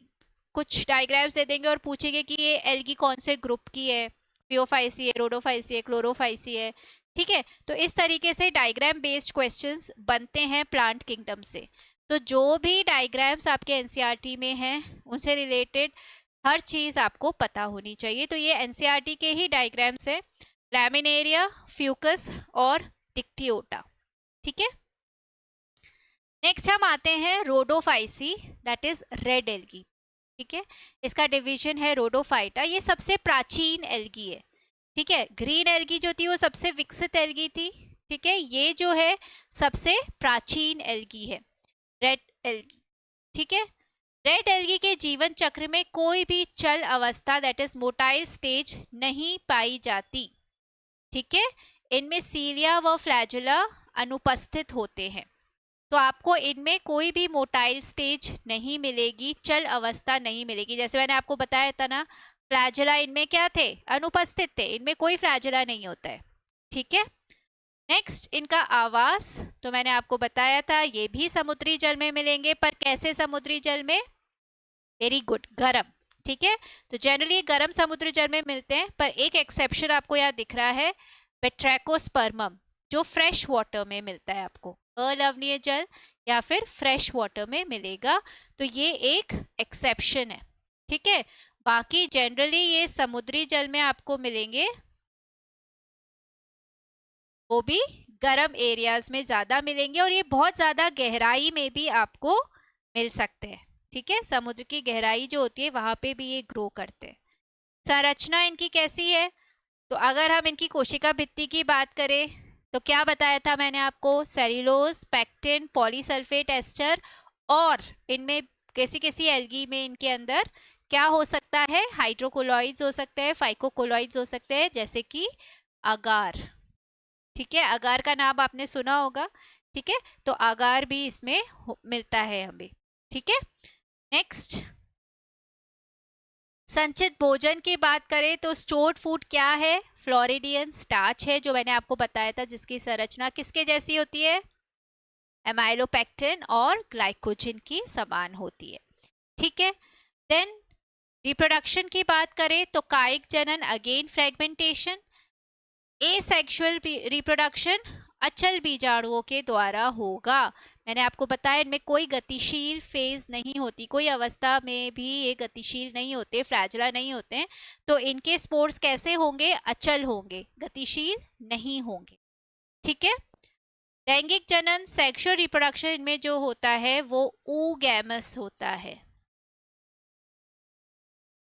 कुछ डायग्राम्स दे देंगे और पूछेंगे कि ये एल्गी कौन से ग्रुप की है, पियोफाइसी है, रोडोफाइसी है, क्लोरोफाइसी है। ठीक है, तो इस तरीके से डायग्राम बेस्ड क्वेश्चंस बनते हैं प्लांट किंगडम से। तो जो भी डायग्राम्स आपके एनसीईआरटी में हैं उनसे रिलेटेड हर चीज़ आपको पता होनी चाहिए। तो ये एनसीईआरटी के ही डायग्राम्स है, लैमिनेरिया, फ्यूकस और डिक्टियोटा। ठीक है, नेक्स्ट हम आते हैं Rhodophyceae, that is red algae. ठीक है, इसका डिवीजन है रोडोफाइटा। ये सबसे प्राचीन एल्गी है। ठीक है, ग्रीन एल्गी जो थी वो सबसे विकसित एल्गी थी। ठीक है, ये जो है सबसे प्राचीन एल्गी है, रेड एल्गी। ठीक है, रेड एल्गी के जीवन चक्र में कोई भी चल अवस्था दैट इज मोटाइल स्टेज नहीं पाई जाती। ठीक है, इनमें सीलिया व फ्लैजुला अनुपस्थित होते हैं। तो आपको इनमें कोई भी मोटाइल स्टेज नहीं मिलेगी, चल अवस्था नहीं मिलेगी। जैसे मैंने आपको बताया था ना, फ्लैजेला इनमें क्या थे, अनुपस्थित थे, इनमें कोई फ्लैजेला नहीं होता है, ठीक है। नेक्स्ट इनका आवास, तो मैंने आपको बताया था ये भी समुद्री जल में मिलेंगे, पर कैसे समुद्री जल में, वेरी गुड, गर्म, ठीक है। तो जनरली गर्म समुद्री जल में मिलते हैं, पर एक एक्सेप्शन आपको यहाँ दिख रहा है, बेट्रैकोस्पर्मम, जो फ्रेश वाटर में मिलता है आपको, अलवणीय जल या फिर फ्रेश वाटर में मिलेगा, तो ये एक एक्सेप्शन है, ठीक है। बाकी जनरली ये समुद्री जल में आपको मिलेंगे, वो भी गर्म एरियाज में ज्यादा मिलेंगे, और ये बहुत ज्यादा गहराई में भी आपको मिल सकते हैं, ठीक है। समुद्र की गहराई जो होती है वहां पे भी ये ग्रो करते हैं। संरचना इनकी कैसी है, तो अगर हम इनकी कोशिका भित्ति की बात करें तो क्या बताया था मैंने आपको, सेल्यूलोज, पैक्टिन, पॉलीसल्फेट एस्टर, और इनमें कैसी कैसी एल्गी में इनके अंदर क्या हो सकता है, हाइड्रोकोलॉइड्स हो सकते हैं, फाइकोकोलॉइड्स हो सकते हैं, जैसे कि अगार, ठीक है। अगार का नाम आपने सुना होगा, ठीक है। तो अगार भी इसमें मिलता है हमें, ठीक है। नेक्स्ट, संचित भोजन की बात करें तो स्टोर्ड फूड क्या है, फ्लोरिडियन स्टार्च है, जो मैंने आपको बताया था, जिसकी संरचना किसके जैसी होती है, एमाइलोपेक्टिन और ग्लाइकोजन की समान होती है, ठीक है। देन रिप्रोडक्शन की बात करें तो कायिक जनन, अगेन फ्रेगमेंटेशन, एसेक्सुअल रिप्रोडक्शन अचल बीजाणुओं के द्वारा होगा। मैंने आपको बताया इनमें कोई गतिशील फेज नहीं होती, कोई अवस्था में भी ये गतिशील नहीं होते, फ्लैजेला नहीं होते हैं, तो इनके स्पोर्स कैसे होंगे, अचल होंगे, गतिशील नहीं होंगे, ठीक है। लैंगिक जनन, सेक्सुअल रिप्रोडक्शन इनमें जो होता है वो oogamous होता है,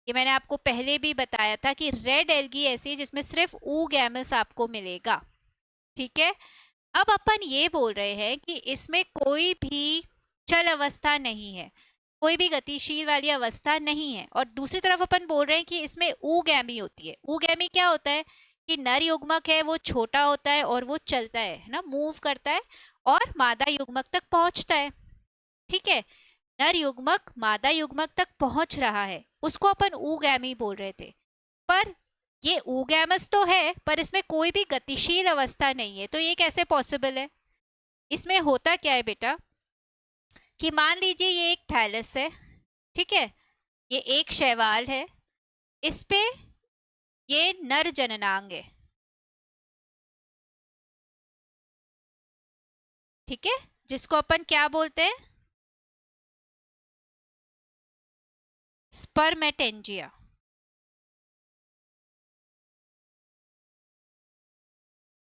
ये मैंने आपको पहले भी बताया था कि रेड एल्गी ऐसी है जिसमें सिर्फ oogamous आपको मिलेगा, ठीक है। अब अपन ये बोल रहे हैं कि इसमें कोई भी चल अवस्था नहीं है, कोई भी गतिशील वाली अवस्था नहीं है, और दूसरी तरफ अपन बोल रहे हैं कि इसमें ऊगैमी होती है। ऊगैमी क्या होता है कि नर युग्मक है वो छोटा होता है और वो चलता है ना, मूव करता है और मादा युग्मक तक पहुंचता है, ठीक है। नर युग्मक मादा युग्मक तक पहुंच रहा है, उसको अपन ऊगैमी बोल रहे थे, पर ये ऊगैमस तो है पर इसमें कोई भी गतिशील अवस्था नहीं है, तो ये कैसे पॉसिबल है। इसमें होता क्या है बेटा कि मान लीजिए ये एक थैलस है, ठीक है, ये एक शैवाल है, इस पे ये नर जननांग है, ठीक है, जिसको अपन क्या बोलते हैं, स्पर्मेटेंजिया,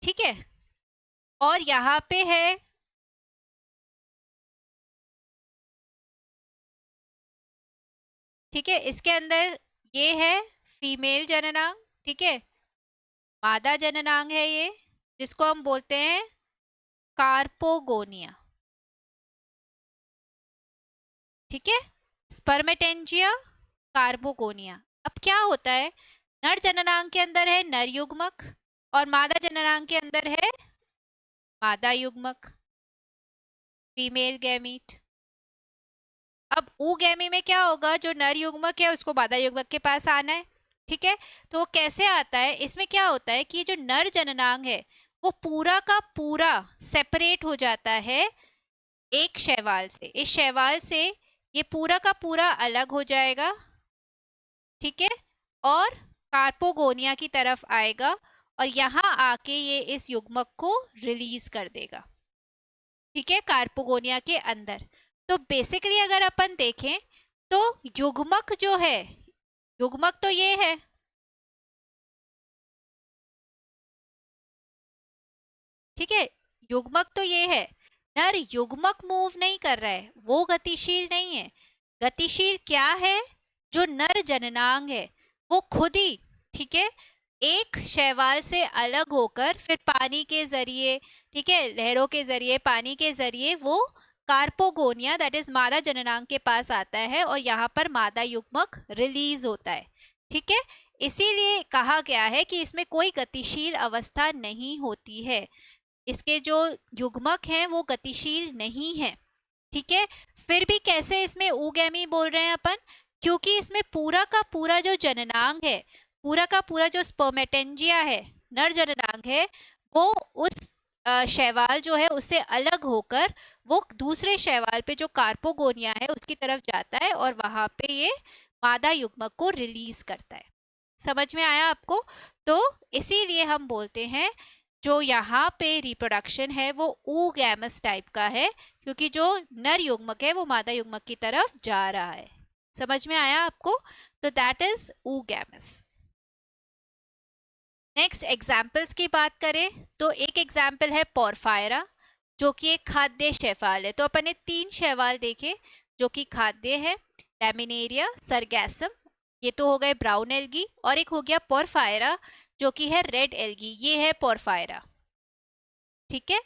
ठीक है। और यहाँ पे है, ठीक है, इसके अंदर ये है फीमेल जननांग, ठीक है, मादा जननांग है ये, जिसको हम बोलते हैं कार्पोगोनिया, ठीक है, स्पर्मेटेंजिया, कार्पोगोनिया। अब क्या होता है, नर जननांग के अंदर है नर युग्मक और मादा जननांग के अंदर है मादा युग्मक, फीमेल गैमीट। अब ऊगैमी में क्या होगा, जो नर युग्मक है उसको मादा युग्मक के पास आना है, ठीक है। तो वो कैसे आता है, इसमें क्या होता है कि जो नर जननांग है वो पूरा का पूरा सेपरेट हो जाता है एक शैवाल से, इस शैवाल से ये पूरा का पूरा अलग हो जाएगा, ठीक है, और कार्पोगोनिया की तरफ आएगा और यहाँ आके ये इस युग्मक को रिलीज कर देगा, ठीक है, कार्पोगोनिया के अंदर। तो बेसिकली अगर अपन देखें तो युग्मक जो है, युग्मक तो ये है, ठीक है, युग्मक तो ये है, नर युग्मक मूव नहीं कर रहा है, वो गतिशील नहीं है। गतिशील क्या है, जो नर जननांग है वो खुद ही, ठीक है, एक शैवाल से अलग होकर फिर पानी के जरिए, ठीक है, लहरों के जरिए, पानी के जरिए वो कार्पोगोनिया दैट इज मादा जननांग के पास आता है और यहाँ पर मादा युग्मक रिलीज होता है, ठीक है। इसीलिए कहा गया है कि इसमें कोई गतिशील अवस्था नहीं होती है, इसके जो युग्मक हैं वो गतिशील नहीं है, ठीक है। फिर भी कैसे इसमें ऊगैमी बोल रहे हैं अपन, क्योंकि इसमें पूरा का पूरा जो जननांग है, पूरा का पूरा जो स्पर्मेटेंजिया है, नर जननांग है, वो उस शैवाल जो है उससे अलग होकर वो दूसरे शैवाल पे जो कार्पोगोनिया है उसकी तरफ जाता है और वहां पे ये मादा युग्मक को रिलीज करता है। समझ में आया आपको? तो इसीलिए हम बोलते हैं जो यहाँ पे रिप्रोडक्शन है वो ऊगैमस टाइप का है, क्योंकि जो नर युग्मक है वो मादा युग्मक की तरफ जा रहा है। समझ में आया आपको? तो that is oogamous. Next examples की बात करें तो एक एग्जाम्पल है पोरफायरा, जो कि एक खाद्य शैवाल है। तो अपन ने 3 शैवाल देखे जो कि खाद्य है, लैमिनेरिया, सरगैसम, ये तो हो गए ब्राउन एल्गी, और एक हो गया पोरफायरा जो कि है रेड एल्गी, ये है पोरफायरा। ठीक है।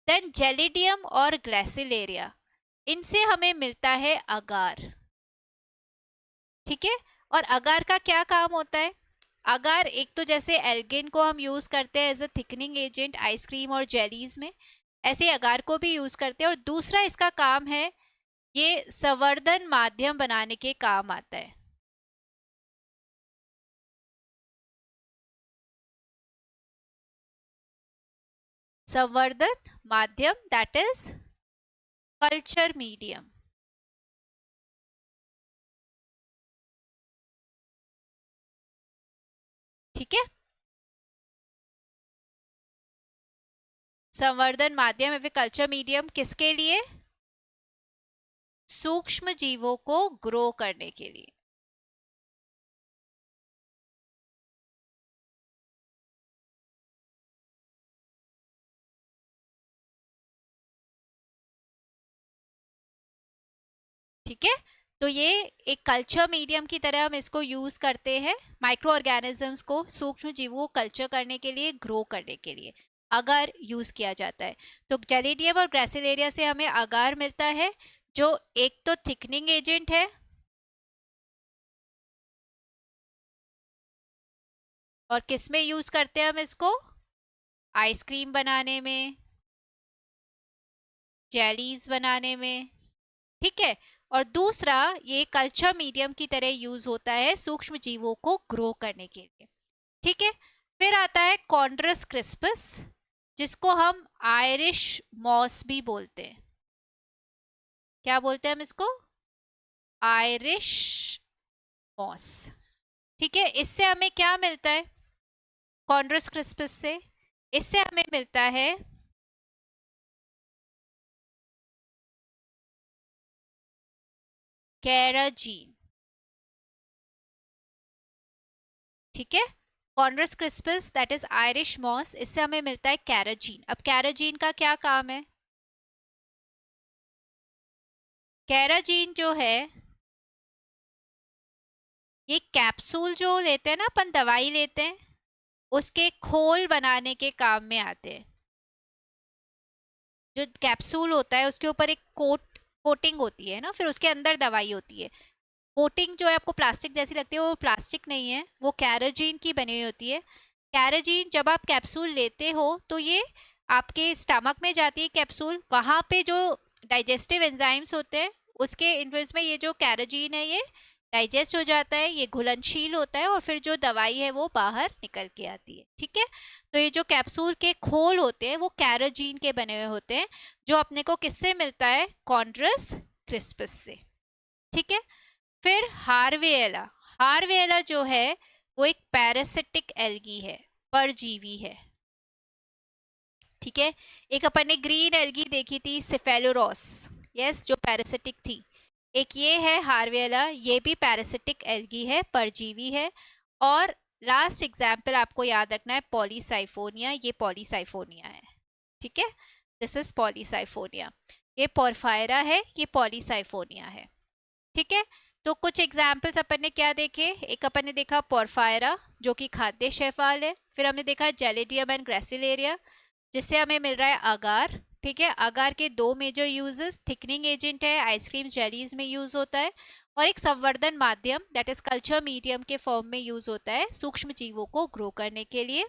देन जेलिडियम और ग्रेसिलेरिया, इनसे हमें मिलता है अगार। ठीक है। और अगार का क्या काम होता है? अगार एक तो जैसे एल्गिन को हम यूज करते हैं as a thickening agent ice cream और जेलीज में, ऐसे अगार को भी यूज करते हैं। और दूसरा इसका काम है, ये संवर्धन माध्यम बनाने के काम आता है। संवर्धन माध्यम, दैट इज कल्चर मीडियम। ठीक है। संवर्धन माध्यम या फिर कल्चर मीडियम किसके लिए? सूक्ष्म जीवों को ग्रो करने के लिए। ठीक है। तो ये एक कल्चर मीडियम की तरह हम इसको यूज करते हैं, माइक्रो ऑर्गेनिजम्स को, सूक्ष्म जीवों को कल्चर करने के लिए, ग्रो करने के लिए अगार यूज किया जाता है। तो जेलिडियम और ग्रेसिलेरिया से हमें अगार मिलता है, जो एक तो थिकनिंग एजेंट है और किस में यूज करते हैं हम इसको? आइसक्रीम बनाने में, जेलीज बनाने में। ठीक है। और दूसरा ये कल्चर मीडियम की तरह यूज होता है सूक्ष्म जीवों को ग्रो करने के लिए। ठीक है। फिर आता है कॉन्ड्रस क्रिस्पस, जिसको हम आयरिश मॉस भी बोलते हैं। क्या बोलते हैं हम इसको? Irish moss. ठीक है। इससे हमें क्या मिलता है? कॉन्ड्रस क्रिस्पस से इससे हमें मिलता है कैराजीन। ठीक है। कॉन्ड्रस क्रिस्पस दैट इज आयरिश मॉस, इससे हमें मिलता है कैराजीन। अब कैराजीन का क्या काम है? कैराजीन जो है, ये कैप्सूल जो लेते हैं ना अपन, दवाई लेते हैं, उसके खोल बनाने के काम में आते हैं। जो कैप्सूल होता है उसके ऊपर एक कोटिंग होती है ना, फिर उसके अंदर दवाई होती है। कोटिंग जो है आपको प्लास्टिक जैसी लगती है, वो प्लास्टिक नहीं है, वो कैराजीन की बनी हुई होती है। कैराजीन जब आप कैप्सूल लेते हो तो ये आपके स्टमक में जाती है कैप्सूल, वहाँ पे जो डाइजेस्टिव एंजाइम्स होते हैं उसके इन्फ्लुएंस में ये जो कैराजीन है ये डाइजेस्ट हो जाता है, ये घुलनशील होता है और फिर जो दवाई है वो बाहर निकल के आती है। ठीक है। तो ये जो कैप्सूल के खोल होते हैं वो कैराजीन के बने हुए होते हैं, जो अपने को किससे मिलता है? कॉन्ड्रस क्रिस्पस से। ठीक है। फिर हार्वेला, हार्वेला जो है वो एक पैरासिटिक एल्गी है, परजीवी है। ठीक है। एक अपन ने ग्रीन एल्गी देखी थी, सिफेलोरोस, यस, जो पैरासिटिक थी। एक ये है हार्वेला, ये भी पैरासिटिक एल्गी है, परजीवी है। और लास्ट एग्जाम्पल आपको याद रखना है पॉलीसाइफोनिया, ये पॉलीसाइफोनिया है। ठीक है। This is Polysiphonia. ये पोरफायरा है, ये पॉलीसाइफोनिया है। ठीक है। तो कुछ एग्जाम्पल्स अपन ने क्या देखे? एक अपन ने देखा पोरफायरा जो कि खाद्य शैवाल है, फिर हमने देखा जेलिडियम एंड ग्रेसिलेरिया जिससे हमें मिल रहा है अगार। ठीक है। अगार के 2 मेजर यूजेस, थिकनिंग एजेंट है, आइसक्रीम जेलीज में यूज होता है, और एक संवर्धन माध्यम दैट इज कल्चर मीडियम के फॉर्म में यूज होता है सूक्ष्म जीवों को ग्रो करने के लिए।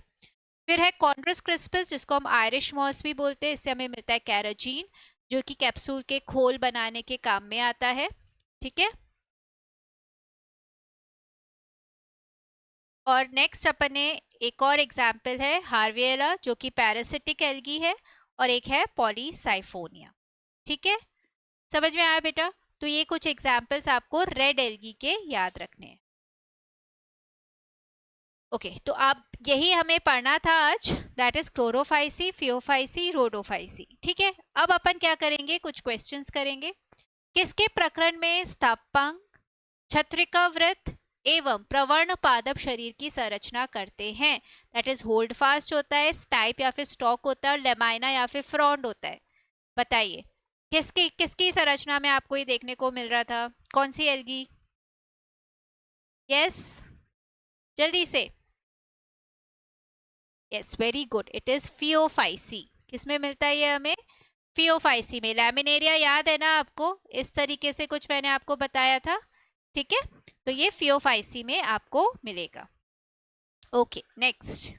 फिर है कॉन्ड्रस क्रिस्पस जिसको हम आयरिश मॉस भी बोलते हैं, इससे हमें मिलता है कैराजीन जो कि कैप्सूल के खोल बनाने के काम में आता है। ठीक है। और नेक्स्ट अपन ने एक और एग्जाम्पल है हार्वियला, जो कि पैरासिटिक एल्गी है, और एक है पॉलीसाइफोनिया। ठीक है, समझ में आया बेटा? तो ये कुछ एग्जाम्पल्स आपको रेड एल्गी के याद रखने हैं। ओके, तो आप यही हमें पढ़ना था आज, that is Chlorophyceae, Phaeophyceae, Rhodophyceae. ठीक है, अब अपन क्या करेंगे, कुछ क्वेश्चंस करेंगे। किसके प्रकरण में स्तंभंग, छत्रिका वृत्त एवं प्रवर्ण पादप शरीर की संरचना करते हैं? दैट इज होल्ड फास्ट होता है, स्टाइप या फिर स्टॉक होता है, और लेमाइना या फिर फ्रॉन्ड होता है। बताइए किसकी किसकी संरचना में आपको ये देखने को मिल रहा था? कौन सी एल्गी? यस, जल्दी से। Yes, very good, it is Phaeophyceae. किसमें मिलता है ये हमें? फियोफाइसी में। लैमिनेरिया याद है ना आपको? इस तरीके से कुछ मैंने आपको बताया था। ठीक है, तो ये फियोफाइसी में आपको मिलेगा। Okay, next.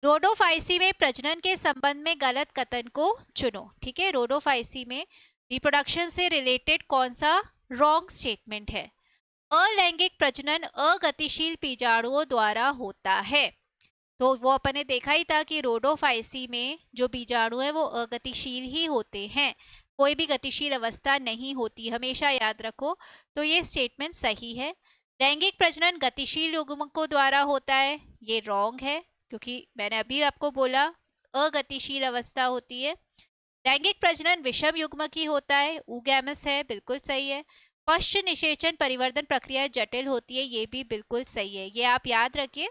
रोडोफाइसी में प्रजनन के संबंध में गलत कथन को चुनो। ठीक है, रोडोफाइसी में रिप्रोडक्शन से रिलेटेड कौन सा रॉन्ग स्टेटमेंट है? अलैंगिक प्रजनन अगतिशील बीजाणुओं द्वारा होता है। तो वो अपन ने देखा ही था कि रोडोफाइसी में जो बीजाणु है वो अगतिशील ही होते हैं, कोई भी गतिशील अवस्था नहीं होती, हमेशा याद रखो। तो ये स्टेटमेंट सही है। लैंगिक प्रजनन गतिशील युग्मकों द्वारा होता है, ये रॉन्ग है, क्योंकि मैंने अभी आपको बोला अगतिशील अवस्था होती है। लैंगिक प्रजनन विषम युग्मक ही होता है, ऊगैमस है, बिल्कुल सही है। पश्च निषेचन परिवर्तन प्रक्रिया जटिल होती है, ये भी बिल्कुल सही है। ये आप याद रखिए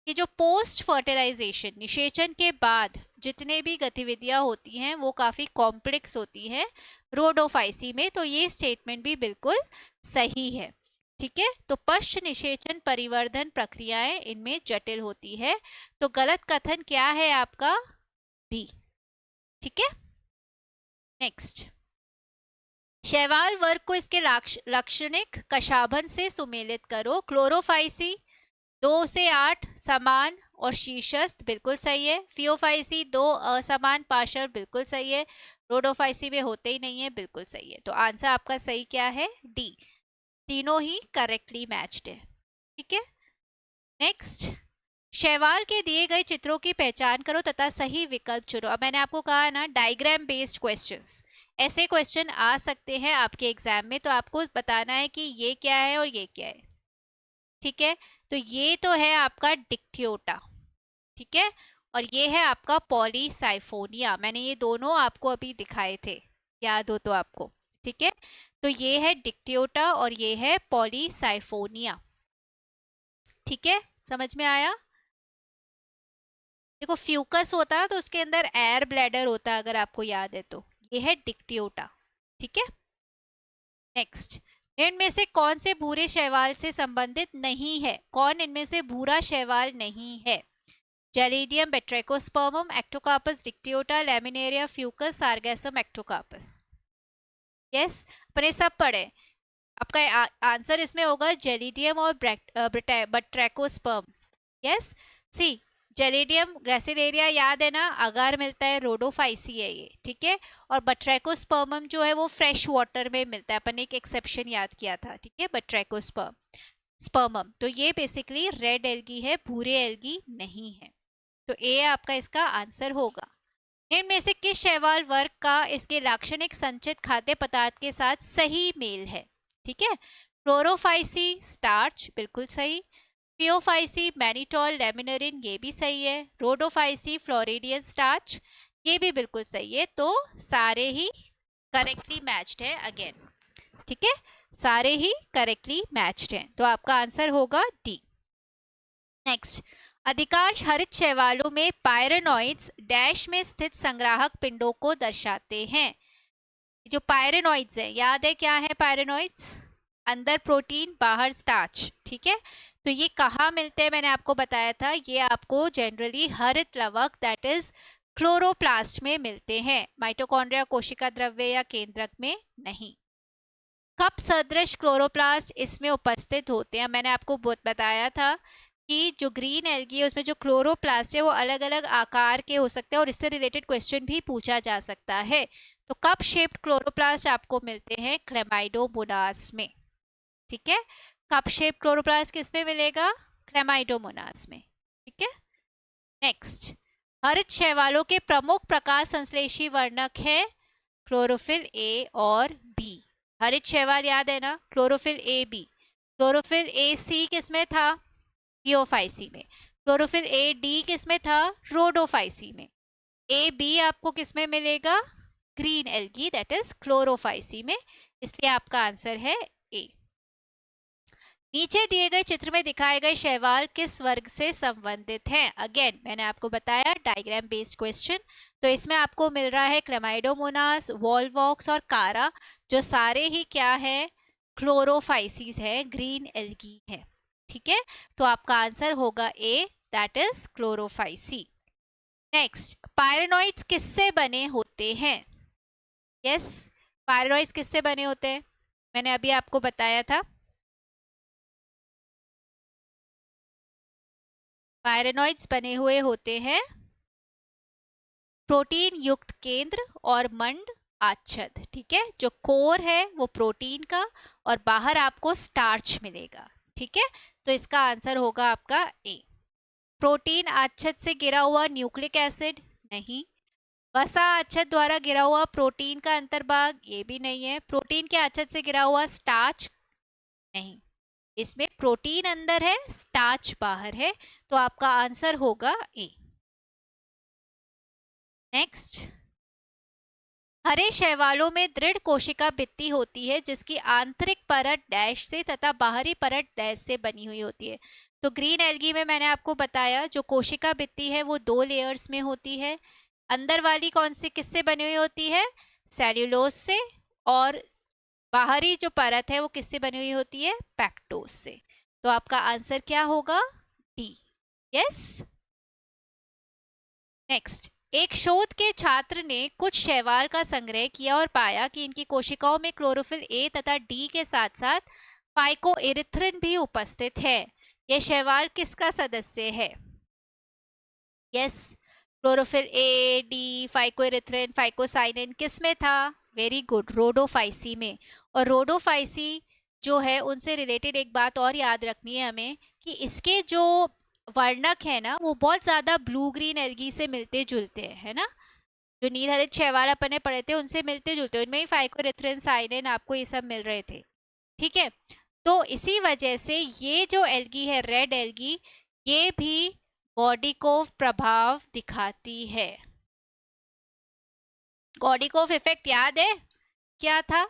कि जो पोस्ट फर्टिलाइजेशन, निषेचन के बाद जितने भी गतिविधियां होती हैं वो काफ़ी कॉम्प्लेक्स होती हैं रोडोफाइसी में, तो ये स्टेटमेंट भी बिल्कुल सही है। ठीक है, तो पश्च निषेचन परिवर्धन प्रक्रियाएं इनमें जटिल होती है, तो गलत कथन क्या है आपका? बी। ठीक है, नेक्स्ट। शैवाल वर्ग को इसके लाक्षणिक कशाभन से सुमेलित करो। क्लोरोफाइसी 2 से 8 समान और शीर्षस्थ, बिल्कुल सही है। फियोफाइसी 2 असमान पार्श्व, बिल्कुल सही है। रोडोफाइसी में होते ही नहीं है, बिल्कुल सही है। तो आंसर आपका सही क्या है? डी, तीनों ही करेक्टली मैच्ड है। ठीक है, नेक्स्ट। शैवाल के दिए गए चित्रों की पहचान करो तथा सही विकल्प चुनो। अब मैंने आपको कहा ना, डायग्राम बेस्ड क्वेश्चंस, ऐसे क्वेश्चन आ सकते हैं आपके एग्जाम में, तो आपको बताना है कि ये क्या है और ये क्या है। ठीक है, तो ये तो है आपका डिक्टियोटा। ठीक है, और ये है आपका पॉलीसाइफोनिया। मैंने ये दोनों आपको अभी दिखाए थे, याद हो तो आपको। ठीक है, तो ये है डिक्टियोटा और ये है पॉलीसाइफोनिया। ठीक है, समझ में आया? देखो, फ्यूकस होता है तो उसके अंदर एयर ब्लैडर होता है, अगर आपको याद है तो। ये है डिक्टियोटा। ठीक है, नेक्स्ट। इनमें से कौन से भूरे शैवाल से संबंधित नहीं है? कौन इनमें से भूरा शैवाल नहीं है? Gelidium, Batrachospermum, Ectocarpus Dictyota, Laminaria, Fucus, Sargassum, Ectocarpus. Yes, अपने सब पढ़े। आपका आंसर इसमें होगा जेलिडियम और Batrachosperm. Yes, C, Gelidium Gracilaria याद है ना, अगार मिलता है, रोडोफाइसी है ये। ठीक है, और बट्रैकोस्पर्मम जो है वो फ्रेश वाटर में मिलता है, अपन ने एक एक्सेप्शन याद किया था। ठीक है, बट्रैकोस्पर्मम, तो ये बेसिकली रेड एल्गी है, भूरे एल्गी नहीं है। तो ए आपका इसका आंसर होगा। इनमें से किस शैवाल वर्ग का इसके लाक्षणिक संचित खाद्य पदार्थ के साथ सही मेल है? ठीक है, क्लोरोफाइसी स्टार्च, बिल्कुल सही। फियोफाइसी मैनिटोल लेमिनरिन, ये भी सही है। रोडोफाइसी फ्लोरिडियन स्टार्च, ये भी बिल्कुल सही है। तो सारे ही करेक्टली मैच्ड है अगेन। ठीक है, सारे ही करेक्टली मैच्ड हैं, तो आपका आंसर होगा डी। नेक्स्ट। अधिकांश हरित शैवालों में पायरेनोइड्स डैश में स्थित संग्राहक पिंडों को दर्शाते हैं। जो पायरेनोइड्स है, याद है क्या है पायरेनोइड्स? अंदर प्रोटीन, बाहर स्टार्च। ठीक है, तो ये कहाँ मिलते हैं? मैंने आपको बताया था, ये आपको जनरली हरित लवक दैट इज क्लोरोप्लास्ट में मिलते हैं, माइटोकॉन्ड्रिया, कोशिका द्रव्य या केंद्रक में नहीं। कप सदृश क्लोरोप्लास्ट इसमें उपस्थित होते हैं। मैंने आपको बताया था कि जो ग्रीन एल्गी है उसमें जो क्लोरोप्लास्ट है वो अलग अलग आकार के हो सकते हैं और इससे रिलेटेड क्वेश्चन भी पूछा जा सकता है। तो कप शेप्ड क्लोरोप्लास्ट आपको मिलते हैं क्लेमाइडोमोनास में। ठीक है, कप शेप क्लोरोप्लास्ट किस में मिलेगा? क्लेमाइडोमोनास में। ठीक है, नेक्स्ट, हरित शैवालों के प्रमुख प्रकाश संश्लेषी वर्णक है क्लोरोफिल ए और बी। हरित शैवाल याद है ना, chlorophyll A B. Chlorophyll A सी किस में था? थियोफाइसी में। क्लोरोफिल ए डी किस में था? रोडोफाइसी में। ए बी आपको किस में मिलेगा? Green algae, that is Chlorophyceae में। इसलिए आपका आंसर है ए। नीचे दिए गए चित्र में दिखाए गए शैवाल किस वर्ग से संबंधित हैं? अगेन मैंने आपको बताया डायग्राम बेस्ड क्वेश्चन। तो इसमें आपको मिल रहा है क्लेमाइडोमोनास, वॉलवॉक्स और कारा, जो सारे ही क्या है? क्लोरोफाइसीज है, ग्रीन एल्गी है। ठीक है, तो आपका आंसर होगा ए, दैट इज क्लोरोफाइसी। नेक्स्ट, पायरेनॉइड्स किससे बने होते हैं? यस, पायरेनॉइड्स किससे बने होते हैं? मैंने अभी आपको बताया था, पायरेनॉइड्स बने हुए होते हैं प्रोटीन युक्त केंद्र और मंड आच्छद। ठीक है, जो कोर है वो प्रोटीन का और बाहर आपको स्टार्च मिलेगा। ठीक है, तो इसका आंसर होगा आपका ए। प्रोटीन आच्छद से गिरा हुआ न्यूक्लिक एसिड नहीं। वसा आच्छद द्वारा गिरा हुआ प्रोटीन का अंतर्भाग, ये भी नहीं है। प्रोटीन के आच्छद से गिरा हुआ स्टार्च नहीं। इसमें प्रोटीन अंदर है, स्टार्च बाहर है, तो आपका आंसर होगा ए। नेक्स्ट, हरे शैवालों में दृढ़ कोशिका भित्ति होती है जिसकी आंतरिक परत डैश से तथा बाहरी परत डैश से बनी हुई होती है। तो ग्रीन एल्गी में मैंने आपको बताया जो कोशिका भित्ति है वो 2 लेयर्स में होती है। अंदर वाली कौन सी किससे बनी हुई होती है? सेल्यूलोज से। और बाहरी जो परत है वो किससे बनी हुई होती है? पैक्टोज से। तो आपका आंसर क्या होगा? डी। यस। नेक्स्ट, एक शोध के छात्र ने कुछ शैवाल का संग्रह किया और पाया कि इनकी कोशिकाओं में क्लोरोफिल ए तथा डी के साथ साथ फाइकोएरिथ्रिन भी उपस्थित है। यह शैवाल किसका सदस्य है? Yes, chlorophyll A, D, phycoerythrin, phycocyanin किस में था? वेरी गुड, रोडोफाइसी में। और रोडोफाइसी जो है उनसे रिलेटेड एक बात और याद रखनी है हमें कि इसके जो वर्णक है ना वो बहुत ज्यादा ब्लू ग्रीन एल्गी से मिलते जुलते हैं, है ना। जो नील हरित शैवाल अपन ने पढ़े थे उनसे मिलते जुलते हैं, उनमें ही फाइकोएरिथ्रिन, साइनिन आपको ये सब मिल रहे थे। ठीक है, तो इसी वजह से ये जो एल्गी है रेड एल्गी, ये भी गॉडिकोव प्रभाव दिखाती है। गॉडिकोव इफेक्ट याद है क्या था?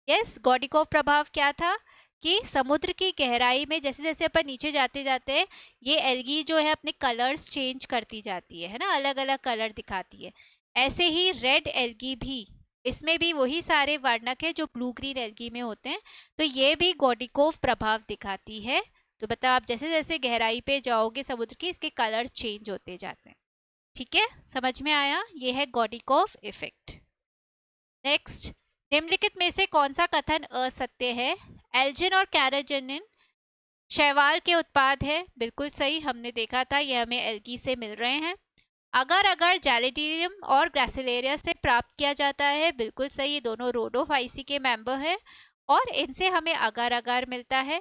यस, गॉडिकोव प्रभाव क्या था कि समुद्र की गहराई में जैसे जैसे अपन नीचे जाते जाते हैं ये एल्गी जो है अपने कलर्स चेंज करती जाती है ना, अलग अलग कलर दिखाती है। ऐसे ही रेड एल्गी भी, इसमें भी वही सारे वर्णक है जो ब्लू ग्रीन एल्गी में होते हैं, तो ये भी गॉडिकोव प्रभाव दिखाती है। तो बता, आप जैसे जैसे गहराई पे जाओगे समुद्र की, इसके कलर चेंज होते जाते हैं। ठीक है, समझ में आया? ये है गॉडिकोव इफेक्ट। नेक्स्ट, निम्नलिखित में से कौन सा कथन असत्य है? एल्जिन और कैराजिनिन शैवाल के उत्पाद है। बिल्कुल सही, हमने देखा था ये हमें एल्गी से मिल रहे हैं। अगर अगर जैलिडीनियम और ग्रासिलेरिया से प्राप्त किया जाता है। बिल्कुल सही, ये दोनों रोडोफाइसी के मेंबर हैं और इनसे हमें अगर अगर मिलता है।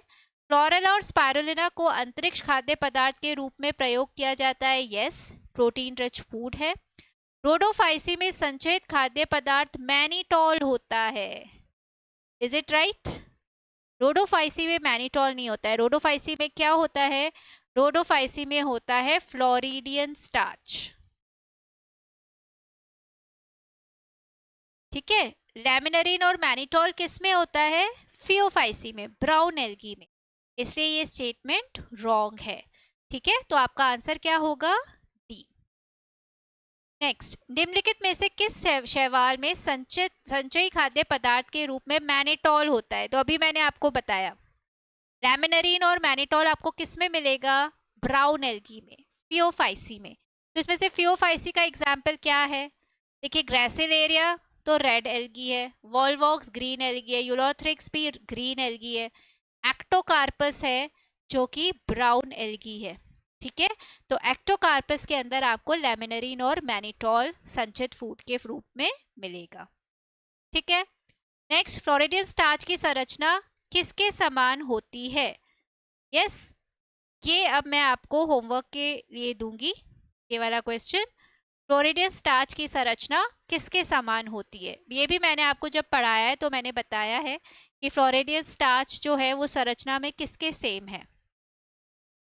क्लोरेला और स्पाइरुलिना को अंतरिक्ष खाद्य पदार्थ के रूप में प्रयोग किया जाता है। यस, प्रोटीन रिच फूड है। रोडोफाइसी में संचयित खाद्य पदार्थ मैनिटॉल होता है। Is it right? रोडोफाइसी में मैनिटॉल नहीं होता है। रोडोफाइसी में क्या होता है? रोडोफाइसी में होता है फ्लोरिडियन स्टार्च। ठीक है, लैमिनरीन और मैनिटॉल किस में होता है? फियोफाइसी में, ब्राउन एल्गी में। इसलिए ये स्टेटमेंट रॉन्ग है। ठीक है, तो आपका आंसर क्या होगा? डी। नेक्स्ट, निम्नलिखित में से किस शैवाल में संचयी खाद्य पदार्थ के रूप में मैनिटॉल होता है? तो अभी मैंने आपको बताया लैमिनरीन और मैनिटॉल आपको किस में मिलेगा? ब्राउन एल्गी में, फियोफाइसी में। तो इसमें से फियोफाइसी का एग्जाम्पल क्या है? देखिए, ग्रासिलेरिया तो रेड एल्गी है, वॉलवॉक्स ग्रीन एल्गी है, यूलोथ्रिक्स भी ग्रीन एल्गी है, एक्टोकार्पस है जो कि ब्राउन एल्गी है। ठीक है, तो एक्टोकार्पस के अंदर आपको लैमिनरीन और मैनिटॉल संचित फूड के रूप में मिलेगा। ठीक है, नेक्स्ट, फ्लोरिडियन स्टार्च की संरचना किसके समान होती है? यस, ये अब मैं आपको होमवर्क के लिए दूंगी, ये वाला क्वेश्चन। फ्लोरिडियन स्टार्च की संरचना किसके समान होती है? ये भी मैंने आपको जब पढ़ाया है तो मैंने बताया है कि फ्लोरिडियन स्टार्च जो है वो संरचना में किसके सेम है,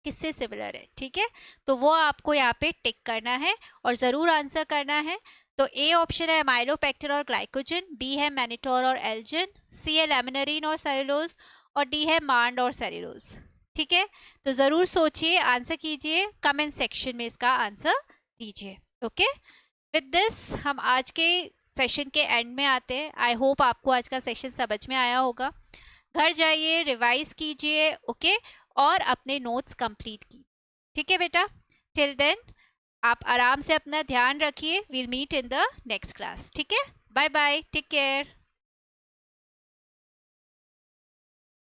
किससे सिमिलर है, ठीक है। तो वो आपको यहाँ पे टिक करना है और ज़रूर आंसर करना है। तो ए ऑप्शन है माइलोपेक्टिन और ग्लाइकोजन, बी है मैनिटोर और एल्जिन, सी है लैमिनरीन और सेलुलोज, और डी है मांड और सेलुलोज, ठीक है। तो ज़रूर सोचिए, आंसर कीजिए, कमेंट सेक्शन में इसका आंसर दीजिए। ओके, विद दिस हम आज के सेशन के एंड में आते हैं। आई होप आपको आज का सेशन समझ में आया होगा। घर जाइए, रिवाइज कीजिए, ओके, और अपने नोट्स कंप्लीट कीजिए, ठीक है बेटा। टिल देन आप आराम से अपना ध्यान रखिए। We'll meet in the next class, ठीक है। Bye bye, take care.